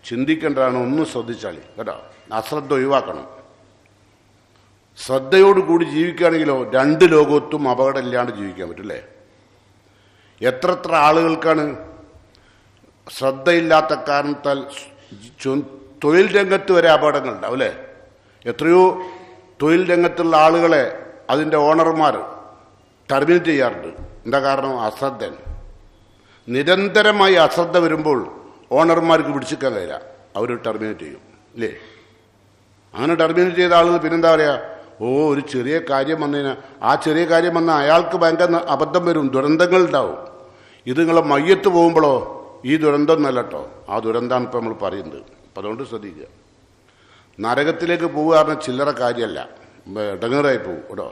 ചിന്തിക്കേണ്ടതാണ്, ഒന്നും ശ്രദ്ധിച്ചാൽ കേട്ടോ. അശ്രദ്ധ ഒഴിവാക്കണം. ശ്രദ്ധയോടുകൂടി ജീവിക്കുകയാണെങ്കിലോ രണ്ട് ലോകത്തും അപകടമില്ലാണ്ട് ജീവിക്കാൻ പറ്റില്ലേ? എത്ര ആളുകൾക്കാണ് ശ്രദ്ധയില്ലാത്ത കാരണത്താൽ തൊഴിൽ രംഗത്ത് വരെ അപകടങ്ങളുണ്ടാവും അല്ലേ? എത്രയോ തൊഴിൽ രംഗത്തുള്ള ആളുകളെ അതിൻ്റെ ഓണർമാർ ടെർമിനേറ്റ് ചെയ്യാറുണ്ട്. എന്താ കാരണം? അശ്രദ്ധൻ. നിരന്തരമായി അശ്രദ്ധ വരുമ്പോൾ ഓണർമാർക്ക് പിടിച്ചിക്കാൻ കഴിയില്ല, അവർ ടെർമിനേറ്റ് ചെയ്യും ഇല്ലേ? അങ്ങനെ ടെർമിനേറ്റ് ചെയ്ത ആളുകൾ പിന്നെന്താ പറയുക? ഒരു ചെറിയ കാര്യം വന്നതിന്, ആ ചെറിയ കാര്യം വന്നാൽ അയാൾക്ക് ഭയങ്കര അബദ്ധം വരും, ദുരന്തങ്ങൾ ഉണ്ടാവും. ഇത് നിങ്ങളെ മയ്യത്ത് പോകുമ്പോഴോ ഈ ദുരന്തം എന്നല്ല കേട്ടോ, ആ ദുരന്തമാണ് ഇപ്പോൾ നമ്മൾ പറയുന്നത്. അപ്പം അതുകൊണ്ട് ശ്രദ്ധിക്കുക. നരകത്തിലേക്ക് പോകുക പറഞ്ഞാൽ ചില്ലറ കാര്യമല്ല, ഇടങ്ങേറായി പോകും കേട്ടോ.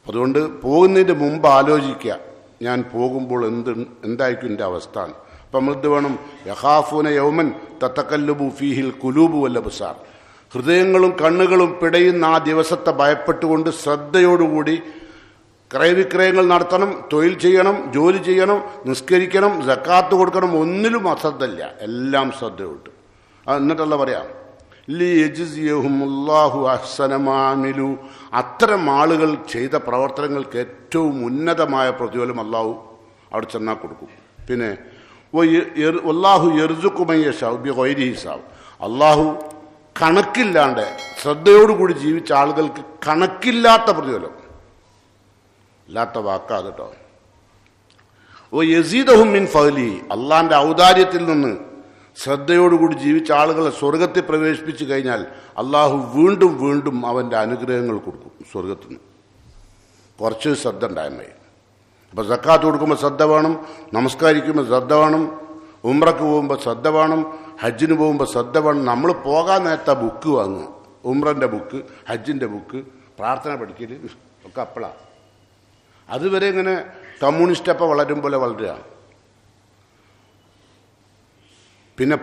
അതുകൊണ്ട് പോകുന്നതിൻ്റെ മുമ്പ് ആലോചിക്കുക, ഞാൻ പോകുമ്പോൾ എന്തായിരിക്കും എൻ്റെ അവസ്ഥ. അപ്പം നമ്മളിത് വേണം, യഖാഫൂന യൗമൻ തതകല്ലബു ഫീഹിൽ ഖുലൂബു വൽ അബ്സാർ, ഹൃദയങ്ങളും കണ്ണുകളും പിടയുന്ന ആ ദിവസത്തെ ഭയപ്പെട്ടുകൊണ്ട് ശ്രദ്ധയോടുകൂടി ക്രയവിക്രയങ്ങൾ നടത്തണം, തൊഴിൽ ചെയ്യണം, ജോലി ചെയ്യണം, നിസ്കരിക്കണം, സക്കാത്ത് കൊടുക്കണം. ഒന്നിലും അശ്രദ്ധയില്ല, എല്ലാം ശ്രദ്ധയോട്ട്. എന്നിട്ടല്ല പറയാം, ലിയജ്സിയഹുമുല്ലാഹു അഹ്സന മാ അമിലു, അത്തരം ആളുകൾ ചെയ്ത പ്രവർത്തനങ്ങൾക്ക് ഏറ്റവും ഉന്നതമായ പ്രതിഫലം അല്ലാഹു അവിടെ ചെന്നാൽ കൊടുക്കും. പിന്നെ വല്ലാഹു യർസുഖു മൻ യശാഉ ബിഗൈരി ഹിസാബ്, അള്ളാഹു കണക്കില്ലാണ്ട് ശ്രദ്ധയോടുകൂടി ജീവിച്ച ആളുകൾക്ക് കണക്കില്ലാത്ത പ്രതിഫലം. ഇല്ലാത്ത വാക്കാത് കേട്ടോ. ഓ യസീദഹും മിൻ ഫദ്ലി, അള്ളാന്റെ ഔദാര്യത്തിൽ നിന്ന് ശ്രദ്ധയോടുകൂടി ജീവിച്ച ആളുകളെ സ്വർഗത്തിൽ പ്രവേശിപ്പിച്ചു കഴിഞ്ഞാൽ അള്ളാഹു വീണ്ടും വീണ്ടും അവൻ്റെ അനുഗ്രഹങ്ങൾ കൊടുക്കും സ്വർഗത്തിൽ നിന്ന്. കുറച്ച് ശ്രദ്ധ ഉണ്ടായാൽ മതി. അപ്പോൾ സക്കാത്ത് കൊടുക്കുമ്പോൾ ശ്രദ്ധ വേണം, നമസ്കരിക്കുമ്പോൾ ശ്രദ്ധ വേണം, ഉംറക്ക് പോകുമ്പോൾ ശ്രദ്ധ വേണം, ഹജ്ജിന് പോകുമ്പോൾ ശ്രദ്ധ വേണം. നമ്മൾ പോകാൻ നേരത്തെ ബുക്ക് വാങ്ങുക, ഉംറൻ്റെ ബുക്ക്, ഹജ്ജിൻ്റെ ബുക്ക്, പ്രാർത്ഥന പഠിക്കൽ ഒക്കെ അപ്പോഴാണ്. അതുവരെ ഇങ്ങനെ കമ്മ്യൂണിസ്റ്റ് അപ്പം വളരും പോലെ വളരുക. പിന്നെ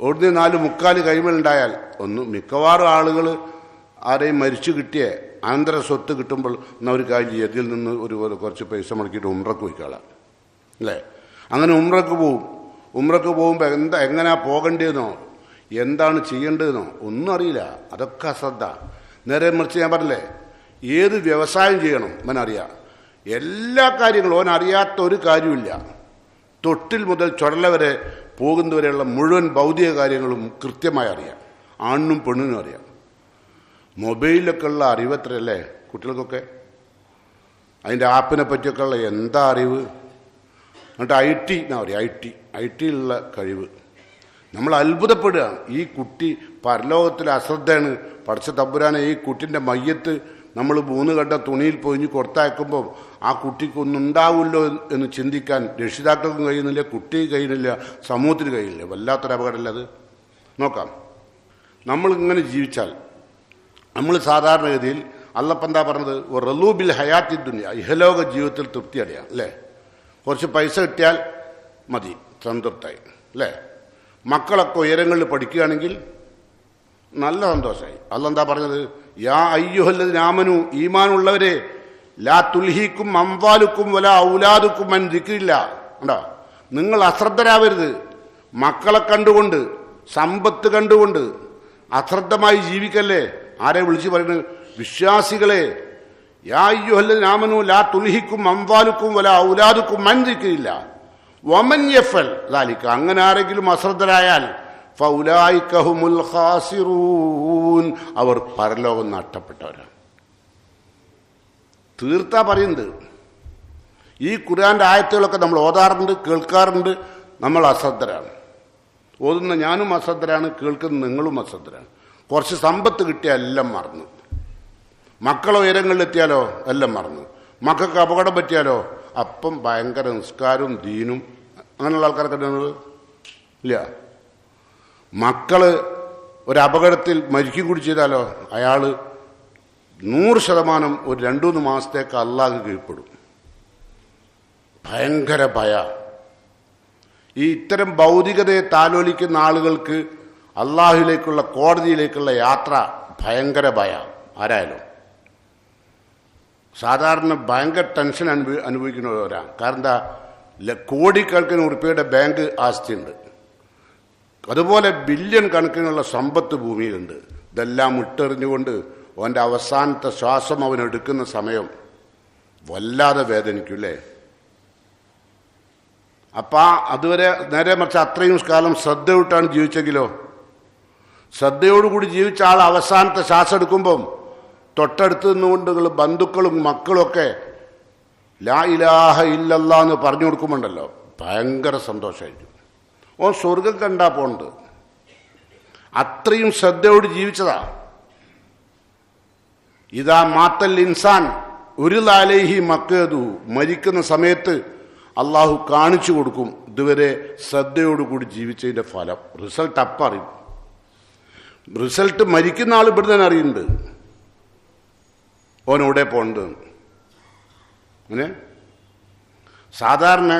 ഓടുന്ന 4:45 കഴിയുമ്പോഴുണ്ടായാൽ മിക്കവാറും ആളുകൾ ആരെയും മരിച്ചു കിട്ടിയ അനന്തര സ്വത്ത് കിട്ടുമ്പോൾ എന്നാൽ ഒരു കാര്യം ചെയ്യും, അതിൽ നിന്ന് കുറച്ച് പൈസ മുടക്കിയിട്ട് ഉംറക്ക് പോയിക്കാളാം അല്ലേ. അങ്ങനെ ഉംറക്ക് പോവും. ഉംറക്ക് പോകുമ്പോൾ എങ്ങനെയാ പോകേണ്ടതെന്നോ എന്താണ് ചെയ്യേണ്ടതെന്നോ ഒന്നും അറിയില്ല. അതൊക്കെ അശ്രദ്ധ. നേരെ മറിച്ച് ഞാൻ പറഞ്ഞില്ലേ, ഏത് വ്യവസായം ചെയ്യണം അവനറിയാം. എല്ലാ കാര്യങ്ങളും അവനറിയാത്ത ഒരു കാര്യമില്ല. തൊട്ടിൽ മുതൽ ചുടല വരെ പോകുന്നവരെയുള്ള മുഴുവൻ ഭൗതിക കാര്യങ്ങളും കൃത്യമായി അറിയാം. ആണിനും പെണ്ണിനും അറിയാം. മൊബൈലിലൊക്കെ ഉള്ള അറിവത്രയല്ലേ കുട്ടികൾക്കൊക്കെ. അതിൻ്റെ ആപ്പിനെ പറ്റിയൊക്കെ ഉള്ള എന്താ അറിവ്. എന്നിട്ട് IT എന്നാ പറയുക, ഐ ടിയിലുള്ള കഴിവ്. നമ്മൾ അത്ഭുതപ്പെടുകയാണ്. ഈ കുട്ടി പരലോകത്തിലെ അശ്രദ്ധയാണ്. പഠിച്ച തമ്പുരാനെ, ഈ കുട്ടിൻ്റെ മയ്യത്ത് നമ്മൾ 3 കണ്ട തുണിയിൽ പൊതിഞ്ഞ് കൊടുത്തയക്കുമ്പോൾ ആ കുട്ടിക്കൊന്നും ഉണ്ടാവില്ലോ എന്ന് ചിന്തിക്കാൻ രക്ഷിതാക്കൾക്കും കഴിയുന്നില്ല, കുട്ടിക്ക് കഴിയുന്നില്ല, സമൂഹത്തിന് കഴിയുന്നില്ല. വല്ലാത്തൊരു അപകടമല്ല അത്. നോക്കാം, നമ്മളിങ്ങനെ ജീവിച്ചാൽ നമ്മൾ സാധാരണഗതിയിൽ അള്ളപ്പം എന്താ പറഞ്ഞത്, റലൂബിൽ ഹയാത്തി ദുനിയ, ഇഹലോക ജീവിതത്തിൽ തൃപ്തി അടയാം അല്ലേ. കുറച്ച് പൈസ കിട്ടിയാൽ മതി, സംതൃപ്തായി അല്ലേ. മക്കളൊക്കെ ഉയരങ്ങളിൽ പഠിക്കുകയാണെങ്കിൽ നല്ല സന്തോഷമായി. അല്ലെന്താ പറഞ്ഞത്, യാ അയ്യുഹല്ലദീന ആമനു, ഈമാനുള്ളവരെ, ലാ തുൽഹീക്കും അംവാലുക്കും വലാ ഔലാദുക്കും അൻ ദിക്രില്ലാ. കണ്ടോ, നിങ്ങൾ അശ്രദ്ധരാവരുത്. മക്കളെ കണ്ടുകൊണ്ട്, സമ്പത്ത് കണ്ടുകൊണ്ട് അശ്രദ്ധമായി ജീവിക്കല്ലേ. ആരെ വിളിച്ച് പറയുന്നത്? വിശ്വാസികളെ, യാ അയ്യുഹല്ലദീന ആമനു ലാ തുൽഹിക്കും അംവാലുക്കും വലാ ഔലാദുക്കും അൻ ദിക്രില്ലാ വമൻ യഫൽ ദാലിക, അങ്ങനെ ആരെങ്കിലും അശ്രദ്ധരായാൽ ഫൗലായിക ഹുമുൽ ഖാസിറൂൻ, അവർ പരലോകം നഷ്ടപ്പെട്ടവരാണ്. തീർത്താ പറയുന്നത്. ഈ ഖുർആന്റെ ആയത്തുകളൊക്കെ നമ്മൾ ഓതാറുണ്ട്, കേൾക്കാറുണ്ട്. നമ്മൾ അശ്രദ്ധരാണ്. ഓതുന്ന ഞാനും അശ്രദ്ധരാണ്, കേൾക്കുന്ന നിങ്ങളും അശ്രദ്ധരാണ്. കുറച്ച് സമ്പത്ത് കിട്ടിയാൽ എല്ലാം മറന്നു. മക്കളോ ഉയരങ്ങളിലെത്തിയാലോ എല്ലാം മറന്നു. മക്കൾക്ക് അപകടം പറ്റിയാലോ അപ്പം ഭയങ്കര നിസ്കാരവും ദീനും. അങ്ങനെയുള്ള ആൾക്കാരൊക്കെ ഇല്ല. മക്കള് ഒരു അപകടത്തിൽ മരിക്കും കൂടി ചെയ്താലോ അയാൾ 100% ഒരു 2-3 മാസത്തേക്ക് അള്ളാഹ് കീഴ്പ്പെടും. ഭയങ്കര ഭയ. ഈ ഇത്തരം ഭൗതികതയെ താലോലിക്കുന്ന ആളുകൾക്ക് അള്ളാഹുവിലേക്കുള്ള, കോടതിയിലേക്കുള്ള യാത്ര ഭയങ്കര ഭയ. ആരായാലും സാധാരണ ഭയങ്കര ടെൻഷൻ അനുഭവിക്കുന്നവരാണ്. കാരണം എന്താ, കോടിക്കണക്കിന് ഉറുപ്പികയുടെ ബാങ്ക് ആസ്തിയുണ്ട്. അതുപോലെ ബില്യൺ കണക്കിനുള്ള സമ്പത്ത് ഭൂമിയിലുണ്ട്. ഇതെല്ലാം ഇട്ടെറിഞ്ഞുകൊണ്ട് അവൻ്റെ അവസാനത്തെ ശ്വാസം അവൻ എടുക്കുന്ന സമയം വല്ലാതെ വേദനിക്കും അല്ലേ. അപ്പം അതുവരെ നേരെ മറിച്ച് അത്രയും കാലം ശ്രദ്ധയോട്ടാണ് ജീവിച്ചെങ്കിലോ, ശ്രദ്ധയോടുകൂടി ജീവിച്ച ആൾ അവസാനത്തെ ശ്വാസം എടുക്കുമ്പം തൊട്ടടുത്ത് നിന്നുകൊണ്ട് ബന്ധുക്കളും മക്കളൊക്കെ ലാ ഇലാഹ ഇല്ലല്ലാ എന്ന് പറഞ്ഞു കൊടുക്കുമ്പോണ്ടല്ലോ ഭയങ്കര സന്തോഷമായിരിക്കും. ഓ സ്വർഗം കണ്ടാ പോണ്ട്. അത്രയും ശ്രദ്ധയോട് ജീവിച്ചതാ. ഇതാ മാത്തൽ ഇൻസാൻ ഒരു ലാലേഹി മക്കേതു, മരിക്കുന്ന സമയത്ത് അള്ളാഹു കാണിച്ചു കൊടുക്കും ഇതുവരെ ശ്രദ്ധയോടുകൂടി ജീവിച്ചതിൻ്റെ ഫലം. റിസൾട്ട് അപ്പം അറിയും. റിസൾട്ട് മരിക്കുന്ന ആൾ ഇവിടെ തന്നെ അറിയുന്നുണ്ട് ഓനെവിടെ പോകേണ്ടത്. അങ്ങനെ സാധാരണ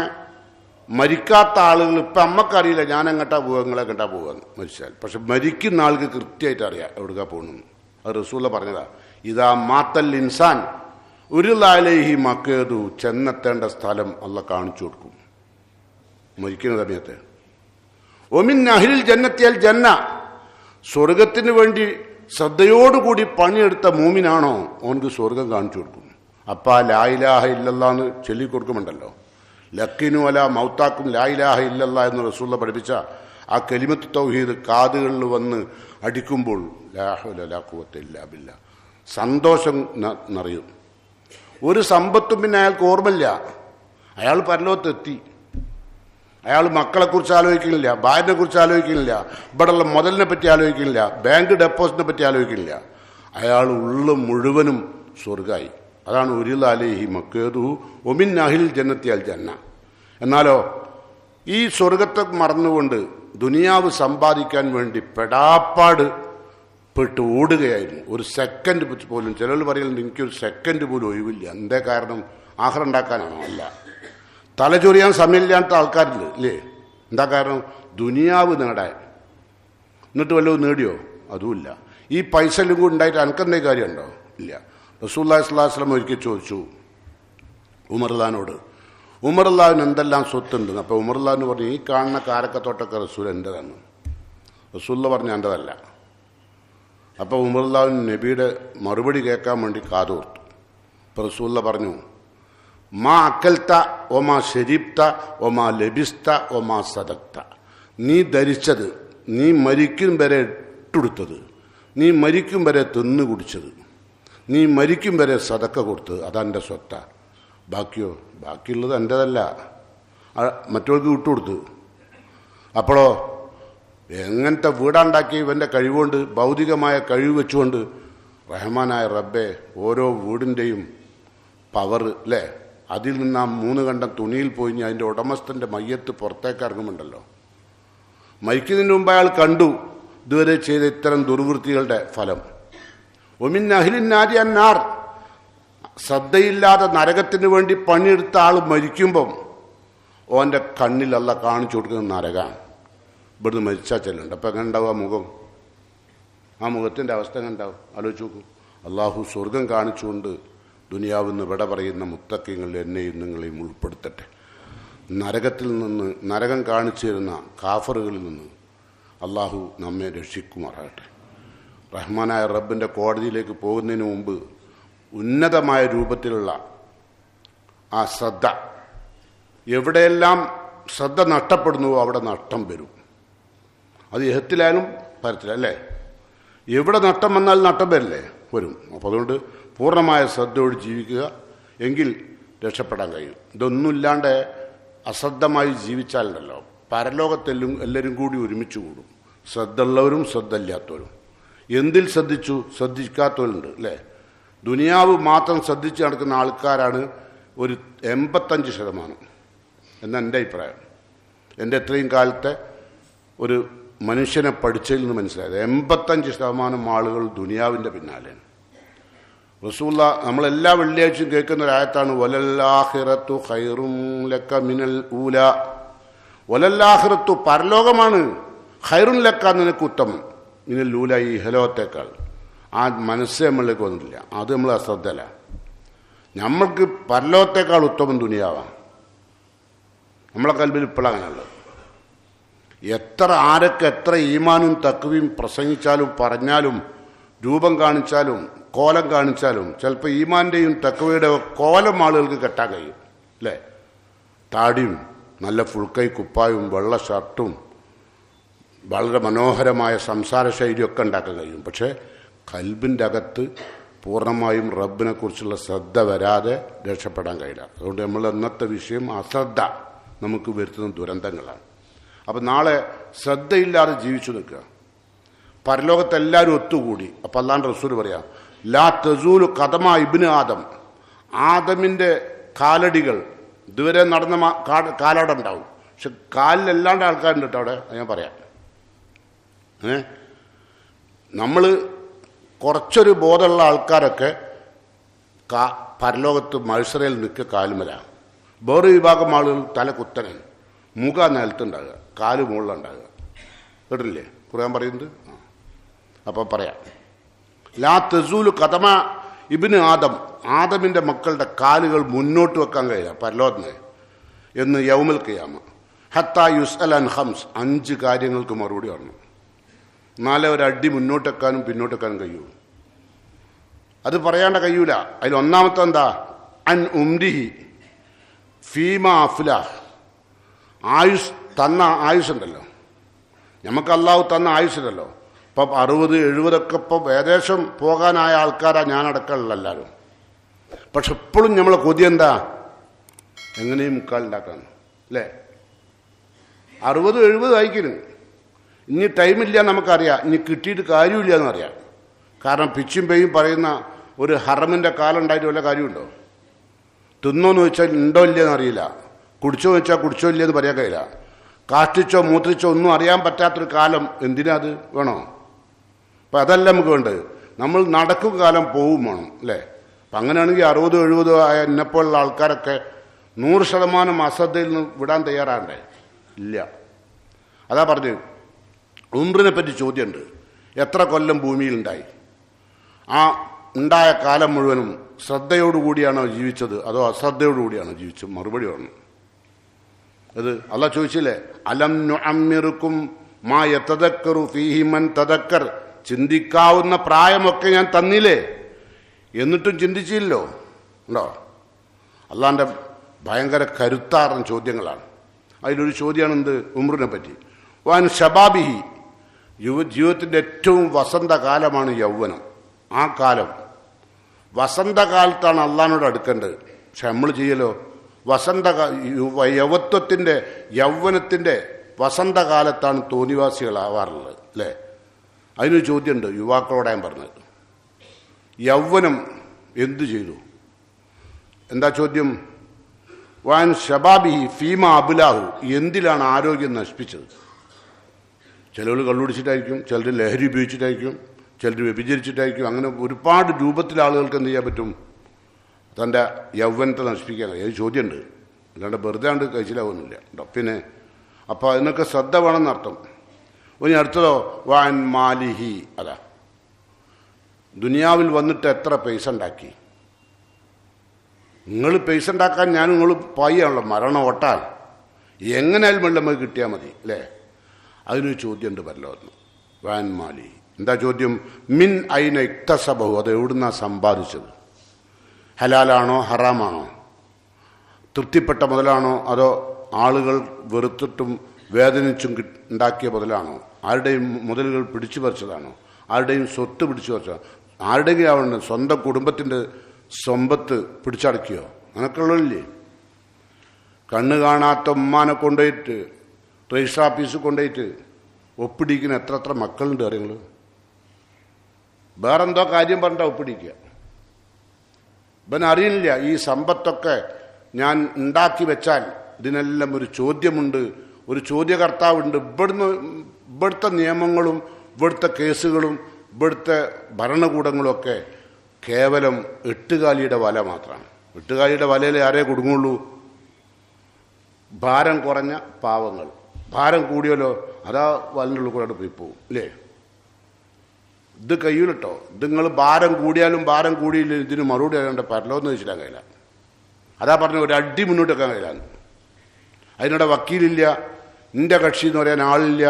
മരിക്കാത്ത ആളുകൾ ഇപ്പം അമ്മക്കറിയില്ല ഞാൻ എങ്ങോട്ടാ പോവുക, നിങ്ങളെ എങ്ങോട്ടാ പോവുക മരിച്ചാൽ. പക്ഷെ മരിക്കുന്ന ആൾക്ക് കൃത്യമായിട്ട് അറിയാം എവിടേക്കാ പോകണമെന്ന്. അത് റസൂല പറഞ്ഞതാ. ഇതാ മാത്തൽ ഇൻസാൻ ഒരു ലാലേഹി മക്കേതു, ചെന്നെത്തേണ്ട സ്ഥലം അള്ള കാണിച്ചു കൊടുക്കും മരിക്കുന്ന സമയത്ത്. ഒമിൻ അഹ്ലിൽ ജന്നത്തിയൽ ജന്ന, സ്വർഗത്തിന് വേണ്ടി ശ്രദ്ധയോടുകൂടി പണിയെടുത്ത മൂമിനാണോ ഓനക്ക് സ്വർഗം കാണിച്ചു കൊടുക്കും. അപ്പം ലാ ഇലാഹ ഇല്ലല്ലാന്ന് ചൊല്ലിക്കൊടുക്കുമുണ്ടല്ലോ, ലക്കിനു അല മൗത്താക്കും ലാ ഇലാഹ ഇല്ലല്ലാ എന്ന് റസൂലുള്ള പഠിപ്പിച്ച ആ കലിമത്ത് തൗഹീദ് കാതുകളിൽ വന്ന് അടിക്കുമ്പോൾ ലാ ഹൗല വലാ ഖുവത ഇല്ലാ ബില്ലാ സന്തോഷം നിറയും. ഒരു സമ്പത്തും പിന്നെ അയാൾക്ക് ഓർമ്മയില്ല. അയാൾ പരലോകത്തെത്തി. അയാൾ മക്കളെക്കുറിച്ച് ആലോചിക്കുന്നില്ല, ഭാര്യനെക്കുറിച്ച് ആലോചിക്കുന്നില്ല, ഇവിടെയുള്ള മുതലിനെ പറ്റി ആലോചിക്കുന്നില്ല, ബാങ്ക് ഡെപ്പോസിറ്റിനെ പറ്റി ആലോചിക്കുന്നില്ല. അയാൾ ഉള്ള മുഴുവനും സ്വർഗമായി. അതാണ് ഉരിൽ അലൈഹി മക്കേതു ഒമിൻ അഹിൽ ജന്നത്തി അൽ ജന്ന. എന്നാലോ ഈ സ്വർഗത്തെ മറന്നുകൊണ്ട് ദുനിയാവ് സമ്പാദിക്കാൻ വേണ്ടി പെടാപ്പാട് പെട്ട് ഓടുകയായിരുന്നു. ഒരു സെക്കൻഡ് പോലും, ചിലർ പറയുന്നുണ്ട് എനിക്കൊരു സെക്കൻഡ് പോലും ഒഴിവില്ല. എന്തേ കാരണം? ആഖിറ ഉണ്ടാക്കാനാണോ? അല്ല, തലചൊറിയാൻ സമയമില്ലാത്ത ആൾക്കാരില്ല ഇല്ലേ? എന്താ കാരണം? ദുനിയാവ് നേടാൻ. എന്നിട്ട് വല്ലതും നേടിയോ? അതുമില്ല. ഈ പൈസ എല്ലാം കൂടി ഉണ്ടായിട്ട് അനക്കെന്തേ കാര്യമുണ്ടോ? ഇല്ല. റസൂലുള്ളാഹി സ്വല്ലല്ലാഹു അലൈഹി വസല്ലം ഒരിക്കൽ ചോദിച്ചു ഉമറുല്ലാനോട്, ഉമറുല്ലാവിന് എന്തെല്ലാം സ്വത്തുണ്ട്? അപ്പോൾ ഉമറുല്ലാന്ന് പറഞ്ഞു, ഈ കാണുന്ന കാരക്കത്തോട്ടൊക്കെ റസൂൽ എൻ്റെതാണ്. റസൂലുള്ള പറഞ്ഞു എൻ്റെതല്ല. അപ്പോൾ ഉമറുല്ലാവിന് നബിയുടെ മറുപടി കേൾക്കാൻ വേണ്ടി കാതോർത്തു. അപ്പോൾ റസൂലുള്ള പറഞ്ഞു, മാ അക്കൽത്ത ഒമാ ഷരീബ്ത ഒമാ ലബിസ്ത ഒമാ സദക്ത. നീ ധരിച്ചത്, നീ മരിക്കും വരെ ഇട്ടുകൊടുത്തത്, നീ മരിക്കും വരെ തിന്നു കുടിച്ചത്, നീ മരിക്കും വരെ സദക്ക കൊടുത്തത്, അതെൻ്റെ സ്വത്ത. ബാക്കിയോ? ബാക്കിയുള്ളത് എൻ്റെതല്ല, മറ്റവർക്ക് വിട്ടുകൊടുത്ത്. അപ്പോഴോ എങ്ങനത്തെ വീടാണ്ടാക്കി ഇവൻ്റെ കഴിവുകൊണ്ട്, ഭൗതികമായ കഴിവ് വെച്ചുകൊണ്ട് റഹ്മാനായ റബ്ബെ ഓരോ വീടിൻ്റെയും പവർ അല്ലേ, അതിൽ നിന്ന് ആ 3 കണ്ടം തുണിയിൽ പോയി അതിൻ്റെ ഉടമസ്ഥൻ്റെ മയ്യത്ത് പുറത്തേക്ക് ഇറങ്ങുമുണ്ടല്ലോ. മരിക്കുന്നതിന് മുമ്പ് അയാൾ കണ്ടു ഇതുവരെ ചെയ്ത ഇത്തരം ദുർവൃത്തികളുടെ ഫലം. ഒമിൻ അഹ്ലിന്നാരി അന്നാർ. ശ്രദ്ധയില്ലാതെ നരകത്തിന് വേണ്ടി പണിയെടുത്ത ആൾ മരിക്കുമ്പം ഓൻ്റെ കണ്ണിൽ അല്ല കാണിച്ചു കൊടുക്കുന്ന നരകാണ്. ഇവിടുന്ന് മരിച്ചാൽ ചെല്ലുണ്ട്. അപ്പം എങ്ങനെ ഉണ്ടാവും ആ മുഖം? ആ മുഖത്തിൻ്റെ അവസ്ഥ എങ്ങനെ ഉണ്ടാവും? ആലോചിച്ച് നോക്കൂ. അള്ളാഹു സ്വർഗം കാണിച്ചുകൊണ്ട് ദുനിയാവെന്ന് വിട പറയുന്ന മുത്തക്കിങ്ങളിൽ എന്നെയും നിങ്ങളെയും ഉൾപ്പെടുത്തട്ടെ. നരകത്തിൽ നിന്ന്, നരകം കാണിച്ചു തരുന്ന കാഫറുകളിൽ നിന്ന് അള്ളാഹു നമ്മെ രക്ഷിക്കുമാറാകട്ടെ. റഹ്മാനായ റബ്ബിൻ്റെ കോടതിയിലേക്ക് പോകുന്നതിന് മുമ്പ് ഉന്നതമായ രൂപത്തിലുള്ള ആ ശ്രദ്ധ, എവിടെയെല്ലാം ശ്രദ്ധ നഷ്ടപ്പെടുന്നുവോ അവിടെ നഷ്ടം വരും. അത് ഇഹത്തിലായാലും പരത്തിലല്ലേ. എവിടെ നഷ്ടം വന്നാൽ നഷ്ടം വരില്ലേ? വരും. അപ്പോൾ അതുകൊണ്ട് പൂർണ്ണമായ ശ്രദ്ധയോട് ജീവിക്കുക, എങ്കിൽ രക്ഷപ്പെടാൻ കഴിയും. ഇതൊന്നുമില്ലാണ്ട് അശ്രദ്ധമായി ജീവിച്ചാലുണ്ടല്ലോ പരലോകത്തെല്ലാം എല്ലാവരും കൂടി ഒരുമിച്ച് കൂടും. ശ്രദ്ധ ഉള്ളവരും ശ്രദ്ധ ഇല്ലാത്തവരും. എന്തിൽ ശ്രദ്ധിച്ചു? ശ്രദ്ധിക്കാത്തവരുണ്ട് അല്ലേ. ദുനിയാവ് മാത്രം ശ്രദ്ധിച്ച് നടക്കുന്ന ആൾക്കാരാണ് ഒരു 85% എന്ന എൻ്റെ അഭിപ്രായം. എൻ്റെ എത്രയും കാലത്തെ ഒരു മനുഷ്യനെ പഠിച്ചതിൽ നിന്ന് മനസ്സിലായത് 85% ആളുകൾ ദുനിയാവിൻ്റെ പിന്നാലെയാണ്. റസൂലുള്ള നമ്മളെല്ലാ വെള്ളിയാഴ്ചയും കേൾക്കുന്ന ഒരായത്താണ് വലല്ലാഹിറത്തു ഖൈറും ലക മിനൽ ഊല. വലല്ലാഹിറത്തു പരലോകമാണ്, ഖൈറുൻ ലക നിനക്ക് ഉത്തമം, മിനൽ ഊല ഈ ഹലോത്തേക്കാൾ. ആ മനസ്സ് നമ്മളിലേക്ക് വന്നിട്ടില്ല. അത് നമ്മൾ അശ്രദ്ധല്ല. നമ്മൾക്ക് പരലോകത്തേക്കാൾ ഉത്തമം ദുനിയാവാണ്. നമ്മളെ കൽബിൽ ഇപ്പോഴങ്ങനെയുള്ളത്. എത്ര ആരൊക്കെ എത്ര ഈമാനും തക്വയും പ്രസംഗിച്ചാലും പറഞ്ഞാലും രൂപം കാണിച്ചാലും കോലം കാണിച്ചാലും ചിലപ്പോൾ ഈമാൻ്റെയും തക്വയുടെ കോലം ആളുകൾക്ക് കെട്ടാൻ കഴിയും അല്ലേ. താടിയും നല്ല ഫുൾക്കൈ കുപ്പായും വെള്ള ഷർട്ടും വളരെ മനോഹരമായ സംസാര ശൈലിയൊക്കെ ഉണ്ടാക്കാൻ കഴിയും. പക്ഷേ കൽബിൻ്റെ അകത്ത് പൂർണ്ണമായും റബ്ബിനെക്കുറിച്ചുള്ള ശ്രദ്ധ വരാതെ രക്ഷപ്പെടാൻ കഴിയില്ല. അതുകൊണ്ട് നമ്മൾ ഇന്നത്തെ വിഷയം അശ്രദ്ധ നമുക്ക് വരുത്തുന്ന ദുരന്തങ്ങളാണ്. അപ്പം നാളെ ശ്രദ്ധയില്ലാതെ ജീവിച്ചു നിൽക്കുക. പരലോകത്തെല്ലാവരും ഒത്തുകൂടി. അപ്പം അല്ലാണ്ട് റസൂൽ പറയാം ലാ തസൂലു ഖദമ ഇബ്നു ആദം. ആദമിൻ്റെ കാലടികൾ ഇതുവരെ നടന്ന കാലട ഉണ്ടാവും, പക്ഷെ കാലിലല്ലാണ്ട് ആൾക്കാരുണ്ട് കേട്ടോ അവിടെ. ഞാൻ പറയാം. നമ്മൾ കുറച്ചൊരു ബോധമുള്ള ആൾക്കാരൊക്കെ പരലോകത്ത് മത്സരയിൽ നിൽക്കുക കാലുമലാണ്. വേറെ വിഭാഗം ആളുകൾ തല കുത്തനാണ്, മുഖ നിലത്തുണ്ടാകുക, കാല് മുകളിലുണ്ടാകുക. കേട്ടില്ലേ ഖുർആൻ പറയുന്നത്? അപ്പം പറയാം ലാ തസൂലു ഖദമ ഇബ്നു ആദം. ആദമിൻ്റെ മക്കളുടെ കാലുകൾ മുന്നോട്ട് വെക്കാൻ കഴിയില്ല പരലോകത്തിന് എന്ന് യൗമുൽ ഖിയാമ. ഹത്താ യുസ്അൽ അൻ ഖംസ്. 5 കാര്യങ്ങൾക്ക് മറുപടി പറഞ്ഞു. എന്നാലേ ഒരടി മുന്നോട്ട് വെക്കാനും പിന്നോട്ട് വെക്കാനും കഴിയുള്ളൂ. അത് പറയാണ്ട് കഴിയൂല. അതിൽ ഒന്നാമത്തെ എന്താ? അൻ ഉംരിഹി ഫീമ അഫ്ലാഹ്, ആയുസ് തന്ന ആയുസുണ്ടല്ലോ, നമുക്ക് അള്ളാഹു തന്ന ആയുസുണ്ടല്ലോ. ഇപ്പം 60, 70 ഇപ്പം ഏകദേശം പോകാനായ ആൾക്കാരാണ് ഞാനടക്കമുള്ള എല്ലാവരും. പക്ഷെ ഇപ്പോഴും നമ്മളെ കൊതി എന്താ? എങ്ങനെയും മുക്കാലുണ്ടാക്കാൻ അല്ലേ? 60, 70 ആയിക്കുന്നു. ഇനി ടൈമില്ല നമുക്കറിയാം, ഇനി കിട്ടിയിട്ട് കാര്യമില്ല എന്നറിയാം. കാരണം പിച്ചും പേയും പറയുന്ന ഒരു ഹറമിൻ്റെ കാലം ഉണ്ടായിട്ട് വല്ല കാര്യമുണ്ടോ? തിന്നോന്ന് വെച്ചാൽ ഉണ്ടോ ഇല്ലയെന്ന് അറിയില്ല, കുടിച്ചോ വെച്ചാൽ കുടിച്ചോ ഇല്ലയെന്ന് പറയാൻ കഴിയില്ല, കാഷ്ടിച്ചോ മൂത്രിച്ചോ ഒന്നും അറിയാൻ പറ്റാത്തൊരു കാലം എന്തിനാ അത് വേണോ? അപ്പം അതല്ല നമുക്ക് വേണ്ടത്. നമ്മൾ നടക്കും കാലം പോവും വേണം അല്ലേ? അപ്പം അങ്ങനെയാണെങ്കിൽ 60, 70 ആയ എന്നെപ്പോലുള്ള ആൾക്കാരൊക്കെ 100% അശ്രദ്ധയിൽ നിന്ന് വിടാൻ തയ്യാറാണ്ടേ? ഇല്ല. അതാ പറഞ്ഞു, ഉംറിനെ പറ്റി ചോദ്യമുണ്ട്. എത്ര കൊല്ലം ഭൂമിയിലുണ്ടായി? ആ ഉണ്ടായ കാലം മുഴുവനും ശ്രദ്ധയോടുകൂടിയാണോ ജീവിച്ചത് അതോ അശ്രദ്ധയോടുകൂടിയാണോ ജീവിച്ചത്? മറുപടി പറഞ്ഞു. അത് അള്ളാഹ് ചോദിച്ചില്ലേ, അലം നുഅമ്മിറുക്കും മാ യതദക്കറു ഫീഹി മൻ തദക്കർ, ചിന്തിക്കാവുന്ന പ്രായമൊക്കെ ഞാൻ തന്നില്ലേ, എന്നിട്ടും ചിന്തിച്ചില്ലോ ഉണ്ടോ? അള്ളാഹിൻ്റെ ഭയങ്കര കരുത്താർന്ന ചോദ്യങ്ങളാണ്. അതിലൊരു ചോദ്യമാണ് എന്ത്? ഉംറിനെ പറ്റി. വാൻ ഷബാബിഹി, ജീവിതത്തിൻ്റെ ഏറ്റവും വസന്തകാലമാണ് യൗവനം. ആ കാലം വസന്തകാലത്താണ് അള്ളാഹിനോട് അടുക്കേണ്ടത്. പക്ഷെ നമ്മൾ ചെയ്യലോ യൗവത്വത്തിൻ്റെ യൗവനത്തിൻ്റെ വസന്തകാലത്താണ് തോന്നിവാസികളാവാറുള്ളത് അല്ലേ? അതിനൊരു ചോദ്യമുണ്ട് യുവാക്കളോട് ഞാൻ പറഞ്ഞത്. യൗവനം എന്തു ചെയ്തു? എന്താ ചോദ്യം? വാൻ ഷബാബിഹി ഫീമ അബുലാഹു, എന്തിലാണ് ആരോഗ്യം നശിപ്പിച്ചത്? ചിലർ കള്ളുടിച്ചിട്ടായിരിക്കും, ചിലർ ലഹരി ഉപയോഗിച്ചിട്ടായിരിക്കും, ചിലർ വ്യഭിചരിച്ചിട്ടായിരിക്കും. അങ്ങനെ ഒരുപാട് രൂപത്തിൽ ആളുകൾക്ക് എന്ത് ചെയ്യാൻ പറ്റും? തൻ്റെ യൗവനത്തെ നശിപ്പിക്കാൻ. ഏത് ചോദ്യമുണ്ട്, അല്ലാണ്ട് വെറുതെ കണ്ട് കഴിച്ചിലാവുന്നില്ല കേട്ടോ. പിന്നെ അപ്പോൾ അതിനൊക്കെ ശ്രദ്ധ വേണമെന്നർത്ഥം. ഇനി അടുത്തതോ വാൻ മാലിഹി, അതാ ദുനിയാവിൽ വന്നിട്ട് എത്ര പൈസ ഉണ്ടാക്കി? നിങ്ങൾ പൈസ ഉണ്ടാക്കാൻ ഞാൻ നിങ്ങൾ പായാണല്ലോ, മരണം ഒട്ടാൽ എങ്ങനെയാലും വെള്ളം നമുക്ക് കിട്ടിയാൽ മതി അല്ലേ? അതിനൊരു ചോദ്യമുണ്ട് പരലോകത്ത്. വാൻ മാലി, എന്താ ചോദ്യം? മിൻ ഐന ഇക്തസബഹു, അത് എവിടുന്നാ സമ്പാദിച്ചത്? ഹലാലാണോ ഹറാമാണോ? തൃപ്തിപ്പെട്ട മുതലാണോ അതോ ആളുകൾ വെറുത്തിട്ടും വേദനിച്ചും ഉണ്ടാക്കിയ മുതലാണോ? ആരുടെയും മുതലുകൾ പിടിച്ചു പറിച്ചതാണോ? ആരുടെയും സ്വത്ത് പിടിച്ചു പറിച്ചതാണോ? ആരുടെയെങ്കിലും ആവണം സ്വന്തം കുടുംബത്തിൻ്റെ സമ്പത്ത് പിടിച്ചടക്കിയോ? അങ്ങനെയൊക്കെയുള്ളതില്ലേ? കണ്ണ് കാണാത്ത ഉമ്മാനെ കൊണ്ടുപോയിട്ട് രജിസ്റ്റർ ഓഫീസിൽ കൊണ്ടുപോയിട്ട് ഒപ്പിടിക്കുന്ന എത്ര മക്കളുണ്ട് അറിയങ്ങൾ? വേറെന്തോ കാര്യം പറഞ്ഞാൽ ഒപ്പിടിക്കുക. ഇവൻ അറിയില്ല ഈ സമ്പത്തൊക്കെ ഞാൻ ഉണ്ടാക്കി വെച്ചാൽ ഇതിനെല്ലാം ഒരു ചോദ്യമുണ്ട്, ഒരു ചോദ്യകർത്താവുണ്ട്. ഇവിടുത്തെ നിയമങ്ങളും ഇവിടുത്തെ കേസുകളും ഇവിടുത്തെ ഭരണകൂടങ്ങളുമൊക്കെ കേവലം എട്ടുകാലിയുടെ വല മാത്രമാണ്. എട്ടുകാലിയുടെ വലയിൽ ആരേ കുടുങ്ങുള്ളൂ? ഭാരം കുറഞ്ഞ പാവങ്ങൾ. ഭാരം കൂടിയല്ലോ അതാ വലിൻ്റെ ഉള്ളിൽ കൂടെ പോയി പോവും അല്ലേ? ഇത് കഴിയൂലട്ടോ. ഇത് നിങ്ങൾ ഭാരം കൂടിയാലും ഭാരം കൂടിയില്ല ഇതിന് മറുപടി അറിയേണ്ട പരലോന്ന് വെച്ചിട്ടാൻ കഴിയില്ല. അതാ പറഞ്ഞ ഒരു അടി മുന്നോട്ട് വെക്കാൻ കഴിയില്ല. അതിനിടെ വക്കീലില്ല, എൻ്റെ കക്ഷി എന്ന് പറയാൻ ആളില്ല,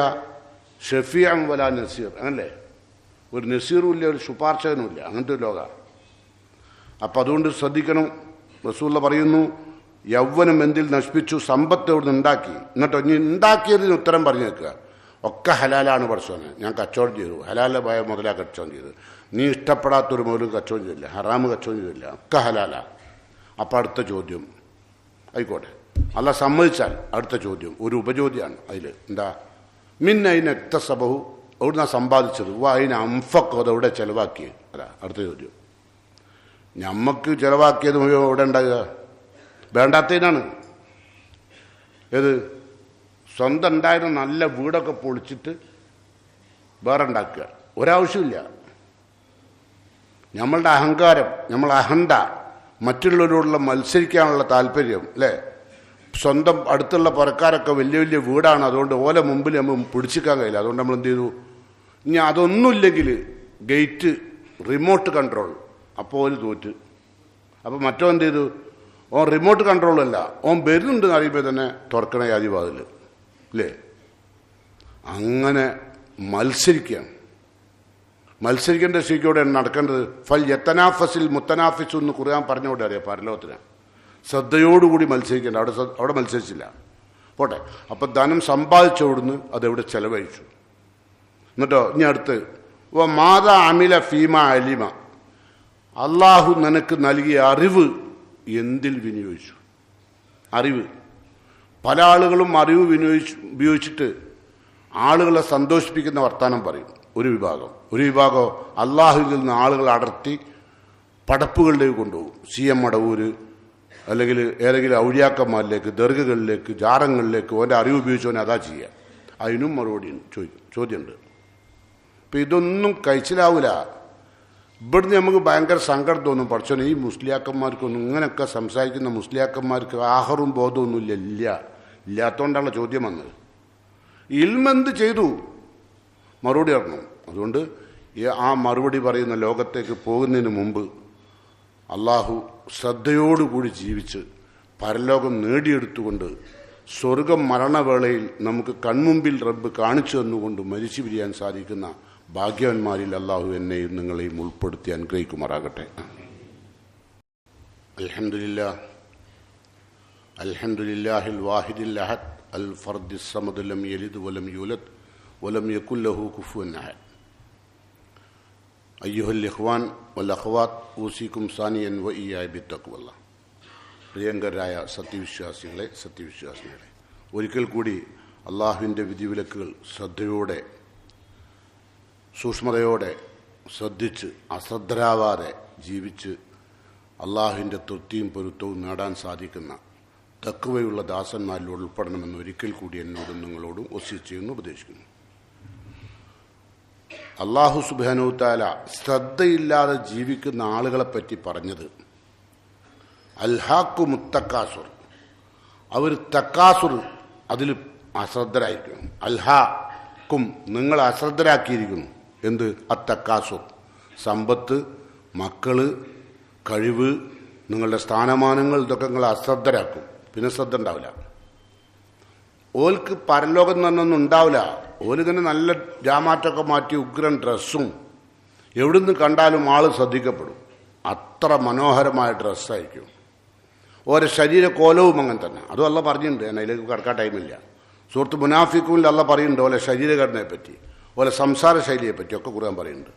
ഷഫീഅൻ വലാ നസീർ, അങ്ങനല്ലേ? ഒരു നസീറും ഇല്ല, ഒരു ശുപാർശകനും ഇല്ല, അങ്ങനത്തെ ഒരു ലോക. അപ്പം അതുകൊണ്ട് ശ്രദ്ധിക്കണം. റസൂലുള്ള പറയുന്നു, യൗവനം എന്തിൽ നശിപ്പിച്ചു? സമ്പത്ത് എവിടെ നിന്ന് ഉണ്ടാക്കി? എന്നിട്ടോ ഇനി ഉണ്ടാക്കിയതിന് ഉത്തരം പറഞ്ഞു നിൽക്കുക. ഒക്കെ ഹലാലാണ് പഠിച്ചോനെ, ഞാൻ കച്ചവടം ചെയ്തു, ഹലാല ഭയ മുതലാ കച്ചവടം ചെയ്തു. നീ ഇഷ്ടപ്പെടാത്തൊരു മുതലും കച്ചവടം ചെയ്തില്ല, ഹറാമ് കച്ചവടം ചെയ്തില്ല, ഒക്കെ ഹലാല. അപ്പം അടുത്ത ചോദ്യം ആയിക്കോട്ടെ, അല്ല സമ്മതിച്ചാൽ അടുത്ത ചോദ്യം ഒരു ഉപചോദ്യമാണ്. അതിൽ എന്താ? മിൻ അതിന് എക്തസബഹു, എവിടുന്നാ സമ്പാദിച്ചത്? അതിന് അംഫക്ക്, അതെവിടെ ചിലവാക്കിയത്? അല്ല അടുത്ത ചോദ്യം. ഞമ്മക്ക് ചിലവാക്കിയത് മുഴുവൻ എവിടെ ഉണ്ടാകുക? വേണ്ടാത്തതിനാണ്. ഏത്? സ്വന്തം ഉണ്ടായിരുന്ന നല്ല വീടൊക്കെ പൊളിച്ചിട്ട് വേറെ ഉണ്ടാക്കുക, ഒരാവശ്യമില്ല. നമ്മളുടെ അഹങ്കാരം, നമ്മൾ അഹന്ത, മറ്റുള്ളവരോടുള്ള മത്സരിക്കാനുള്ള താല്പര്യം അല്ലേ? സ്വന്തം അടുത്തുള്ള പുറക്കാരൊക്കെ വലിയ വലിയ വീടാണ്, അതുകൊണ്ട് ഓല മുമ്പിൽ നമ്മൾ പിടിച്ചിക്കാൻ കഴിയില്ല. അതുകൊണ്ട് നമ്മൾ എന്ത് ചെയ്തു? ഇനി അതൊന്നുമില്ലെങ്കിൽ ഗേറ്റ് റിമോട്ട് കൺട്രോൾ, അപ്പോൾ ഓല് തോറ്റ്. അപ്പോൾ മറ്റോ എന്ത് ചെയ്തു? ഓൻ റിമോട്ട് കൺട്രോളല്ല, ഓൻ വരുന്നുണ്ട് അറിയുമ്പോൾ തന്നെ തുറക്കണ യാതിവാതിൽ അല്ലേ? അങ്ങനെ മത്സരിക്കുകയാണ്. മത്സരിക്കേണ്ട സ്ഥിതിയോടെ നടക്കേണ്ടത്. ഫൽ യത്തനാഫസിൽ മുത്തനാഫിസു എന്ന് ഖുർആൻ പറഞ്ഞുകൊണ്ട് അറിയാം പരലോകത്തിന്. ശ്രദ്ധയോടുകൂടി മത്സരിക്കേണ്ട. അവിടെ മത്സരിച്ചില്ല. പോട്ടെ. അപ്പം ധനം സമ്പാദിച്ചോടുന്ന് അതെവിടെ ചെലവഴിച്ചു. എന്നിട്ടോ ഇനി അടുത്ത് മാതാ അമില ഫീമ അലിമ, അള്ളാഹു നിനക്ക് നൽകിയ അറിവ് എന്തിൽ വിനിയോഗിച്ചു. അറിവ്, പല ആളുകളും അറിവ് ഉപയോഗിച്ചിട്ട് ആളുകളെ സന്തോഷിപ്പിക്കുന്ന വർത്താനം പറയും. ഒരു വിഭാഗം അള്ളാഹുവിൽ നിന്ന് ആളുകൾ അടർത്തി പടപ്പുകളിലേക്ക് കൊണ്ടുപോകും. CM മടവൂര് അല്ലെങ്കിൽ ഏതെങ്കിലും ഔലിയാക്കന്മാരിലേക്ക്, ദർഗകളിലേക്ക്, ജാറങ്ങളിലേക്ക് ഓൻ്റെ അറിവ് ഉപയോഗിച്ചവനെ അതാ ചെയ്യുക. അതിനും മറുപടി ചോദ്യമുണ്ട്. അപ്പം ഇതൊന്നും കഴിച്ചിലാവില്ല. ഇവിടുന്ന് നമുക്ക് ഭയങ്കര സങ്കടം തോന്നും. പഠിച്ചോനെ, ഈ മുസ്ലിയാക്കന്മാർക്കൊന്നും ഇങ്ങനെയൊക്കെ സംസാരിക്കുന്ന മുസ്ലിയാക്കന്മാർക്ക് ആഹാരവും ബോധമൊന്നുമില്ല. ഇല്ലാത്തതുകൊണ്ടാണ് ചോദ്യം വന്നത്. ഇൽമെന്ത് ചെയ്തു മറുപടി അറിഞ്ഞു. അതുകൊണ്ട് ആ മറുപടി പറയുന്ന ലോകത്തേക്ക് പോകുന്നതിന് മുമ്പ് അള്ളാഹു ശ്രദ്ധയോടുകൂടി ജീവിച്ച് പരലോകം നേടിയെടുത്തുകൊണ്ട് സ്വർഗം മരണവേളയിൽ നമുക്ക് കൺമുമ്പിൽ റബ്ബ് കാണിച്ചു തന്നുകൊണ്ട് മരിച്ചു പിരിയാൻ സാധിക്കുന്ന ഭാഗ്യവന്മാരിൽ അള്ളാഹു എന്നെയും നിങ്ങളെയും ഉൾപ്പെടുത്തി അനുഗ്രഹിക്കുമാറാകട്ടെ. അൽഹംദുലില്ലാഹിൽ വാഹിദിൽ അഹദ് അൽ ഫർദിസ് സമദ് ലം യലിദ് വലം യൂലദ് വലം യകുൽ ലഹു കുഫുവൻ അഹദ്. അയ്യുഹൽ ഇഖ്വാൻ വൽ അഖ്വാത്ത് ഊസിക്കും സാനിയൻ വ ഇയ്യായ ബിത്തഖ്വല്ലാ. പ്രിയങ്കരായ സത്യവിശ്വാസികളെ, ഒരിക്കൽ കൂടി അള്ളാഹുവിൻ്റെ വിധിവിലക്കുകൾ ശ്രദ്ധയോടെ, സൂക്ഷ്മതയോടെ ശ്രദ്ധിച്ച് അശ്രദ്ധരാവാതെ ജീവിച്ച് അള്ളാഹുവിൻ്റെ തൃപ്തിയും പൊരുത്തവും നേടാൻ സാധിക്കുന്ന തഖ്വയുള്ള ദാസന്മാരിൽ ഉൾപ്പെടണമെന്ന് ഒരിക്കൽ കൂടി എന്നോടും നിങ്ങളോടും വസിയത്ത് ചെയ്യുന്നു, ഉപദേശിക്കുന്നു. അള്ളാഹു സുബ്ഹാനഹു തആല ശ്രദ്ധയില്ലാതെ ജീവിക്കുന്ന ആളുകളെപ്പറ്റി പറഞ്ഞത് അൽഹാക്കു മുത്തക്കാസുർ, അവർ തക്കാസുർ, അതിൽ അശ്രദ്ധരായിരിക്കുന്നു. അൽഹാക്കും, നിങ്ങൾ അശ്രദ്ധരാക്കിയിരിക്കുന്നു. എന്ത്? അത്തക്കാസുർ, സമ്പത്ത്, മക്കള്, കഴിവ്, നിങ്ങളുടെ സ്ഥാനമാനങ്ങൾ, ഇതൊക്കെ നിങ്ങൾ അശ്രദ്ധരാക്കും. പിന്നെ ശ്രദ്ധ ഉണ്ടാവില്ല. ഓൽക്ക് പരലോകം എന്നൊന്നും ഉണ്ടാവില്ല. ഓലിങ്ങനെ നല്ല ജാമാറ്റൊക്കെ മാറ്റി ഉഗ്രൻ ഡ്രസ്സും എവിടുന്ന് കണ്ടാലും ആൾ ശ്രദ്ധിക്കപ്പെടും. അത്ര മനോഹരമായ ഡ്രസ്സായിരിക്കും. ഓരോ ശരീരകോലവും അങ്ങനെ തന്നെ. അതും അല്ല പറഞ്ഞിട്ടുണ്ട്. ഞാൻ അതിലേക്ക് കടക്കാൻ ടൈമില്ല. സുഹൃത്ത് മുനാഫിക്കുമില്ല അല്ല പറയുന്നുണ്ട് ഓലെ ശരീരഘടനയെ പറ്റി, ഓലെ സംസാര ശൈലിയെ പറ്റിയൊക്കെ ഖുർആൻ പറയുന്നുണ്ട്.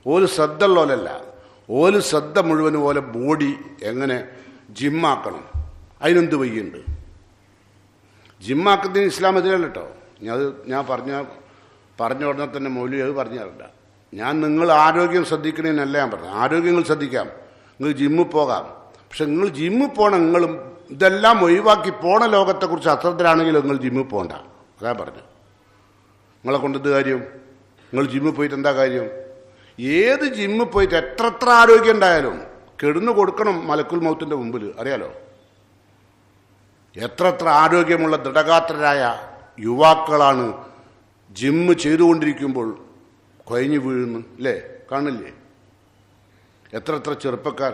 ഓല് ശ്രദ്ധ ഉള്ളോലല്ല. ഓല് ശ്രദ്ധ മുഴുവനും ഓലെ ബോഡി എങ്ങനെ ജിമ്മാക്കണം, അതിനെന്ത് വയ്യുണ്ട്. ജിമ്മാക്കുന്നതിന് ഇസ്ലാം എതിരല്ല കേട്ടോ. ഞാൻ പറഞ്ഞ ഉടനെ തന്നെ മൗലവി അത് പറഞ്ഞു തരണ്ട. ഞാൻ നിങ്ങൾ ആരോഗ്യം ശ്രദ്ധിക്കണേന്നല്ല ഞാൻ പറഞ്ഞു. ആരോഗ്യങ്ങൾ ശ്രദ്ധിക്കാം, നിങ്ങൾ ജിമ്മിൽ പോകാം. പക്ഷെ നിങ്ങൾ ജിമ്മിൽ പോകണം. നിങ്ങളും ഇതെല്ലാം ഒഴിവാക്കി പോണ ലോകത്തെക്കുറിച്ച് അശ്രദ്ധരാണെങ്കിലും നിങ്ങൾ ജിമ്മിൽ പോകണ്ട. അതാ പറഞ്ഞു. നിങ്ങളെ കൊണ്ടെന്ത് കാര്യം? നിങ്ങൾ ജിമ്മിൽ പോയിട്ട് എന്താ കാര്യം? ഏത് ജിമ്മിൽ പോയിട്ട് എത്ര ആരോഗ്യം ഉണ്ടായാലും കെടുന്നു കൊടുക്കണം മലക്കുൽ മൗത്തിൻ്റെ മുമ്പിൽ, അറിയാലോ. എത്ര ആരോഗ്യമുള്ള ദൃഢഗാത്രരായ യുവാക്കളാണ് ജിമ്മ് ചെയ്തുകൊണ്ടിരിക്കുമ്പോൾ കൊയഞ്ഞു വീഴുന്നു, അല്ലേ? കാണില്ലേ? എത്ര ചെറുപ്പക്കാർ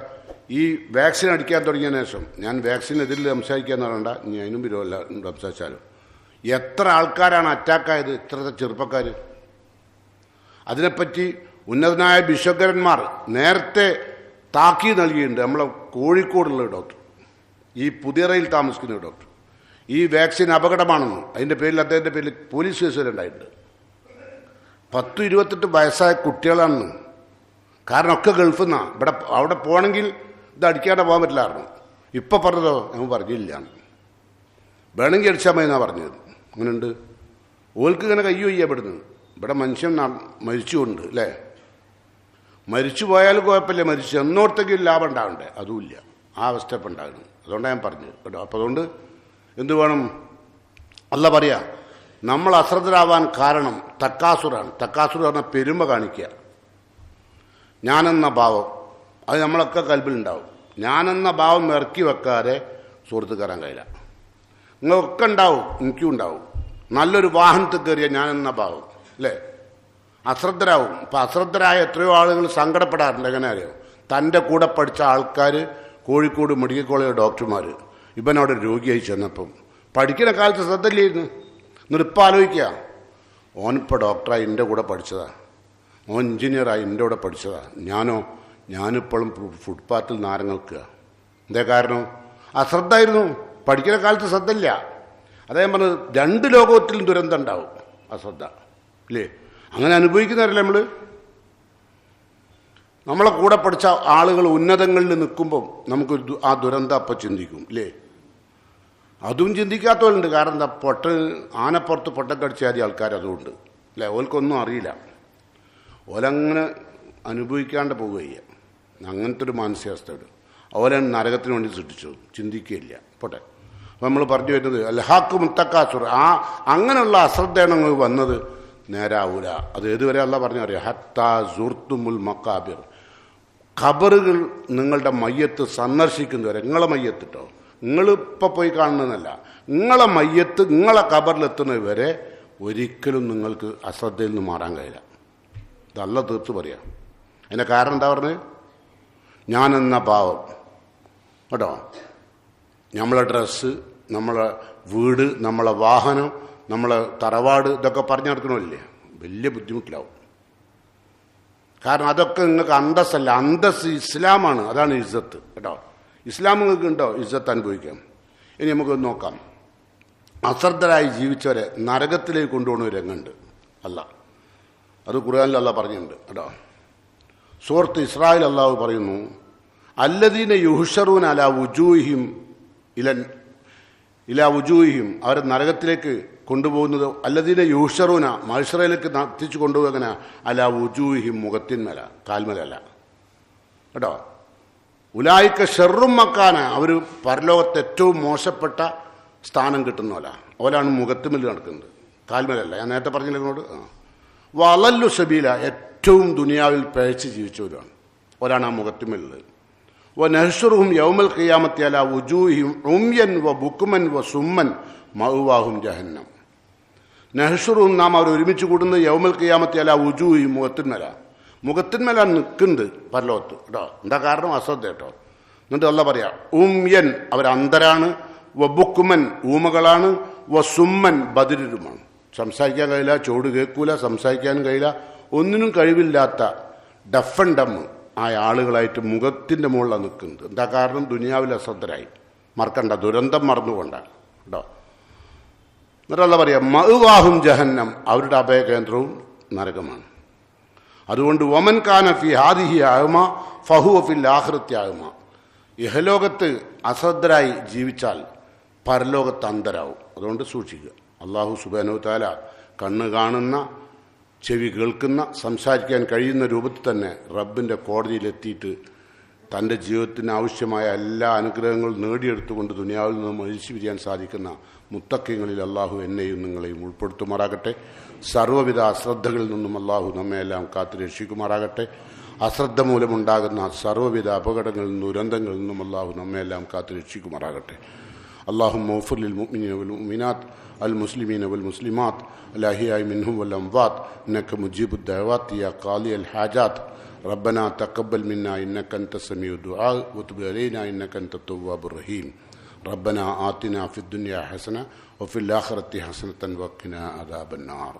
ഈ വാക്സിൻ അടിക്കാൻ തുടങ്ങിയതിനു ശേഷം, ഞാൻ വാക്സിനെതിരിൽ സംസാരിക്കാൻ പറയണ്ട, ഇനി അതിനും വിരോധമല്ല സംസാരിച്ചാലും, എത്ര ആൾക്കാരാണ് അറ്റാക്കായത്? ഇത്ര ചെറുപ്പക്കാർ. അതിനെപ്പറ്റി ഉന്നതനായ ബിഷഗ്രന്മാർ നേരത്തെ താക്കീ നൽകിയിട്ടുണ്ട്. നമ്മളെ കോഴിക്കോടുള്ള ഡോക്ടർ, ഈ പുതിയറയിൽ താമസിക്കുന്ന ഡോക്ടർ, ഈ വാക്സിൻ അപകടമാണെന്ന് അതിൻ്റെ പേരിൽ അദ്ദേഹത്തിൻ്റെ പേരിൽ പോലീസ് കേസ് വരെ ഉണ്ടായിട്ടുണ്ട്. 10-28 വയസ്സായ കുട്ടികളാണെന്ന്. കാരണം ഒക്കെ ഗൾഫിൽ നിന്നാണ്. അവിടെ പോകണമെങ്കിൽ ഇത് അടിക്കാതെ പോകാൻ പറ്റില്ലായിരുന്നു. ഇപ്പം പറഞ്ഞതോ ഞങ്ങൾ പറഞ്ഞില്ല, വേണമെങ്കിൽ അടിച്ചാൽ മതി എന്നാണ് പറഞ്ഞത്. അങ്ങനെയുണ്ട്. ഓൾക്ക് ഇങ്ങനെ കയ്യോ ചെയ്യപ്പെടുന്നത്. ഇവിടെ മനുഷ്യൻ മരിച്ചുകൊണ്ട്, അല്ലേ? മരിച്ചു പോയാലും കുഴപ്പമില്ല, മരിച്ചു എന്നോർത്തെങ്കിലും ലാഭം ഉണ്ടാവണ്ടേ? അതുമില്ല. ആ അവസ്ഥ ഇപ്പം ഉണ്ടാകുന്നു. അതുകൊണ്ടാണ് ഞാൻ പറഞ്ഞത് കേട്ടോ. അപ്പം അതുകൊണ്ട് എന്ത് വേണം? അല്ല പറയാ, നമ്മൾ അശ്രദ്ധരാവാൻ കാരണം തക്കാസുറാണ്. തക്കാസുർ പറഞ്ഞാൽ പെരുമ കാണിക്കുക. ഞാനെന്ന ഭാവം അത് നമ്മളൊക്കെ കൽബിലുണ്ടാവും. ഞാനെന്ന ഭാവം ഇറക്കി വെക്കാതെ സുഹൃത്ത് കയറാൻ കഴിയില്ല. നിങ്ങളൊക്കെ ഉണ്ടാവും, എനിക്കും ഉണ്ടാവും. നല്ലൊരു വാഹനത്തിൽ കയറിയ ഞാനെന്ന ഭാവം, അല്ലേ? അശ്രദ്ധരാവും. ഇപ്പം അശ്രദ്ധരായ എത്രയോ ആളുകൾ സങ്കടപ്പെടാറുണ്ട്. എങ്ങനെ അറിയോ? തൻ്റെ കൂടെ പഠിച്ച ആൾക്കാർ, കോഴിക്കോട് മെഡിക്കൽ കോളേജ് ഡോക്ടർമാർ, ഇവനവിടെ രോഗിയായി ചെന്നപ്പം പഠിക്കുന്ന കാലത്ത് ശ്രദ്ധയില്ലായിരുന്നു. എന്നിട്ടിപ്പോൾ ആലോചിക്കുക, ഓനിപ്പോൾ ഡോക്ടറായി എൻ്റെ കൂടെ പഠിച്ചതാ, ഓൻ എഞ്ചിനീയറായി എൻ്റെ കൂടെ പഠിച്ചതാ, ഞാനിപ്പോഴും ഫുട്പാത്തിൽ നാരങ്ങ വെക്കുക. എന്തേ കാരണം? അശ്രദ്ധയായിരുന്നു. പഠിക്കുന്ന കാലത്ത് ശ്രദ്ധയില്ല. അദ്ദേഹം പറഞ്ഞത് 2 ലോകത്തിലും ദുരന്തം ഉണ്ടാവും അശ്രദ്ധ, ഇല്ലേ? അങ്ങനെ അനുഭവിക്കുന്നവരല്ലേ നമ്മൾ. നമ്മളെ കൂടെ പഠിച്ച ആളുകൾ ഉന്നതങ്ങളിൽ നിൽക്കുമ്പം നമുക്ക് ആ ദുരന്തം അപ്പം ചിന്തിക്കും, ഇല്ലേ? അതും ചിന്തിക്കാത്തവരുണ്ട്. കാരണം എന്താ, ആനപ്പുറത്ത് പൊട്ടം കടിച്ചാതി ആൾക്കാർ അതുകൊണ്ട്, അല്ലേ? ഓൽക്കൊന്നും അറിയില്ല. ഓലങ്ങനെ അനുഭവിക്കാണ്ട് പോവുകയ്യ. അങ്ങനത്തെ ഒരു മാനസികാവസ്ഥയുണ്ട്. ഓലെ നരകത്തിന് വേണ്ടി സൃഷ്ടിച്ചു, ചിന്തിക്കുകയില്ല. പോട്ടെ. അപ്പം നമ്മൾ പറഞ്ഞു വരുന്നത് അൽഹാഖ് മുത്തക്കാസുർ, അങ്ങനെയുള്ള അശ്രദ്ധയാണ് വന്നത്, നേരാവൂല. അത് ഏതുവരെ അല്ല പറഞ്ഞു അറിയാം, ഹത്താ സുർത്തുമുൽ മക്കാബിർ, ഖബറുകൾ നിങ്ങളുടെ മയ്യത്ത് സന്ദർശിക്കുന്നവരെ. നിങ്ങളെ മയ്യത്ത് കേട്ടോ, നിങ്ങളിപ്പോൾ പോയി കാണുന്നതല്ല, നിങ്ങളെ മയ്യത്ത് നിങ്ങളെ ഖബറിലെത്തുന്നത് വരെ ഒരിക്കലും നിങ്ങൾക്ക് അശ്രദ്ധയിൽ നിന്ന് മാറാൻ കഴിയില്ല. ഇതല്ല തീർത്ത് പറയാം. അതിൻ്റെ കാരണം എന്താ പറഞ്ഞത്? ഞാനെന്ന പാവം കേട്ടോ, നമ്മളെ ഡ്രസ്സ്, നമ്മളെ വീട്, നമ്മളെ വാഹനം, നമ്മളെ തറവാട്, ഇതൊക്കെ പറഞ്ഞു നടക്കണമല്ലേ, വലിയ ബുദ്ധിമുട്ടിലാവും. കാരണം അതൊക്കെ നിങ്ങൾക്ക് അന്തസ്സല്ല. അന്തസ് ഇസ്ലാമാണ്. അതാണ് ഇസ്സത്ത് കേട്ടോ. ഇസ്ലാം നിങ്ങൾക്ക് ഉണ്ടോ ഇസ്സത്ത് അനുഭവിക്കാം. ഇനി നമുക്ക് നോക്കാം. അശ്രദ്ധരായി ജീവിച്ചവരെ നരകത്തിലേക്ക് കൊണ്ടുപോകുന്ന ഒരു രംഗമുണ്ട്. അല്ല, അത് ഖുർആനിൽ അല്ലാഹ് പറഞ്ഞിട്ടുണ്ട് കേട്ടോ. സൂറത്ത് ഇസ്രായേൽ അല്ലാഹു പറയുന്നു, അല്ലദീന യുഹ്ശറൂന അലാ വുജൂഹിഹിം ഇലാ വുജൂഹിഹിം, അവരെ നരകത്തിലേക്ക് കൊണ്ടുപോകുന്നത്. അല്ലദീന യുഹ്ശറൂന, മഹ്ശറയിലേക്ക് എത്തിച്ചു കൊണ്ടുപോകുന്ന, അലാ വുജൂഹിഹിം, മുഖത്തിന്മേല, കാൽമേലല്ല കേട്ടോ. ഉലായിക്ക ഷർറും മക്കാന, അവർ പരലോകത്ത് ഏറ്റവും മോശപ്പെട്ട സ്ഥാനം കിട്ടുന്നവല്ല. ഓലാണ് മുഖത്തുമേൽ നടക്കുന്നത്, കാൽമേലല്ല. ഞാൻ നേരത്തെ പറഞ്ഞില്ലോട്. വളല്ലു സബീല, ഏറ്റവും ദുനിയാവിൽ പിഴച്ച് ജീവിച്ചവരാണ്. ഒരാണ് ആ മുഖത്തുമേലുള്ളത്. വനഹ്ശുറുഹും യൗമൽ ഖിയാമത്തി അലാ വുജൂഹിഹിം ഉംയൻ വ ബുക്മൻ വ സുമ്മൻ മഅ്വാഹും ജഹന്നം. നഹ്ശുറുഹും, നാം അവർ ഒരുമിച്ച് കൂടുന്നത് യൗമൽ ഖിയാമത്തി അലാ വുജൂഹിഹിം, മുഖത്തിന്മേലാണ് നിൽക്കുന്നത് പരലോകത്ത് കേട്ടോ. എന്താ കാരണം? അശ്രദ്ധ കേട്ടോ. എന്നിട്ട് അല്ലാഹ് പറയാം, ഉംയൻ, അവരന്തരാണ്, വ ബുക്മൻ, ഊമകളാണ്, വ സുമ്മൻ, ബദിരരുമാണ്. സംസാരിക്കാൻ കഴിയില്ല, ചോട് കേൾക്കൂല, സംസാരിക്കാനും കഴിയില്ല, ഒന്നിനും കഴിവില്ലാത്ത ഡഫ് ആൻഡ് ഡം ആയ ആളുകളായിട്ട് മുഖത്തിൻ്റെ മുകളിലാണ് നിൽക്കുന്നത്. എന്താ കാരണം? ദുനിയാവിൽ അശ്രദ്ധരായി. മറക്കണ്ട, ദുരന്തം മറന്നുകൊണ്ടാണ് കേട്ടോ. എന്നിട്ട് അല്ലാഹ് പറയാം, മഅ്വാഹും ജഹന്നം, അവരുടെ അഭയകേന്ദ്രവും നരകമാണ്. അതുകൊണ്ട് വമൻ കാന ഫി ഹാദിഹി അഅ്മ ഫഹുവ ഫിൽ ആഖിറത്തി അഅ്മ, ഇഹലോകത്ത് അശ്രദ്ധരായി ജീവിച്ചാൽ പരലോകത്ത് അന്ധരാവും. അതുകൊണ്ട് സൂക്ഷിക്കുക. അല്ലാഹു സുബ്ഹാനഹു തആല കണ്ണ് കാണുന്ന, ചെവി കേൾക്കുന്ന, സംസാരിക്കാൻ കഴിയുന്ന രൂപത്തിൽ തന്നെ റബ്ബിൻ്റെ കോടതിയിലെത്തിയിട്ട് തൻ്റെ ജീവിതത്തിന് ആവശ്യമായ എല്ലാ അനുഗ്രഹങ്ങളും നേടിയെടുത്തുകൊണ്ട് ദുനിയാവിൽ നിന്ന് മരിച്ചു പിരിയാൻ സാധിക്കുന്ന മുത്തഖീങ്ങളിൽ അല്ലാഹു എന്നെയും നിങ്ങളെയും ഉൾപ്പെടുത്തുമാറാകട്ടെ. സർവ്വവിധ അശ്രദ്ധകളിൽ നിന്നും അല്ലാഹു നമ്മയെല്ലാം കാത്തു രക്ഷിക്കുമാറാകട്ടെ. അശ്രദ്ധ മൂലമുണ്ടാകുന്ന സർവ്വവിധ അപകടങ്ങളിൽ നിന്നും ദുരന്തങ്ങളിൽ നിന്നും അല്ലാഹു നമ്മയെല്ലാം കാത്തു രക്ഷിക്കുമാറാകട്ടെ. اللهم اغفر للمؤمنين والمؤمنات المسلمين والمسلمات الأحياء منهم والأموات إنك مجيب الدعوات يا قاضي الحاجات. ربنا تقبل منا إنك أنت السميع الدعاء وتب علينا إنك أنت التواب الرحيم. ربنا آتنا في الدنيا حسنة وفي الآخرة حسنة وقنا عذاب النار.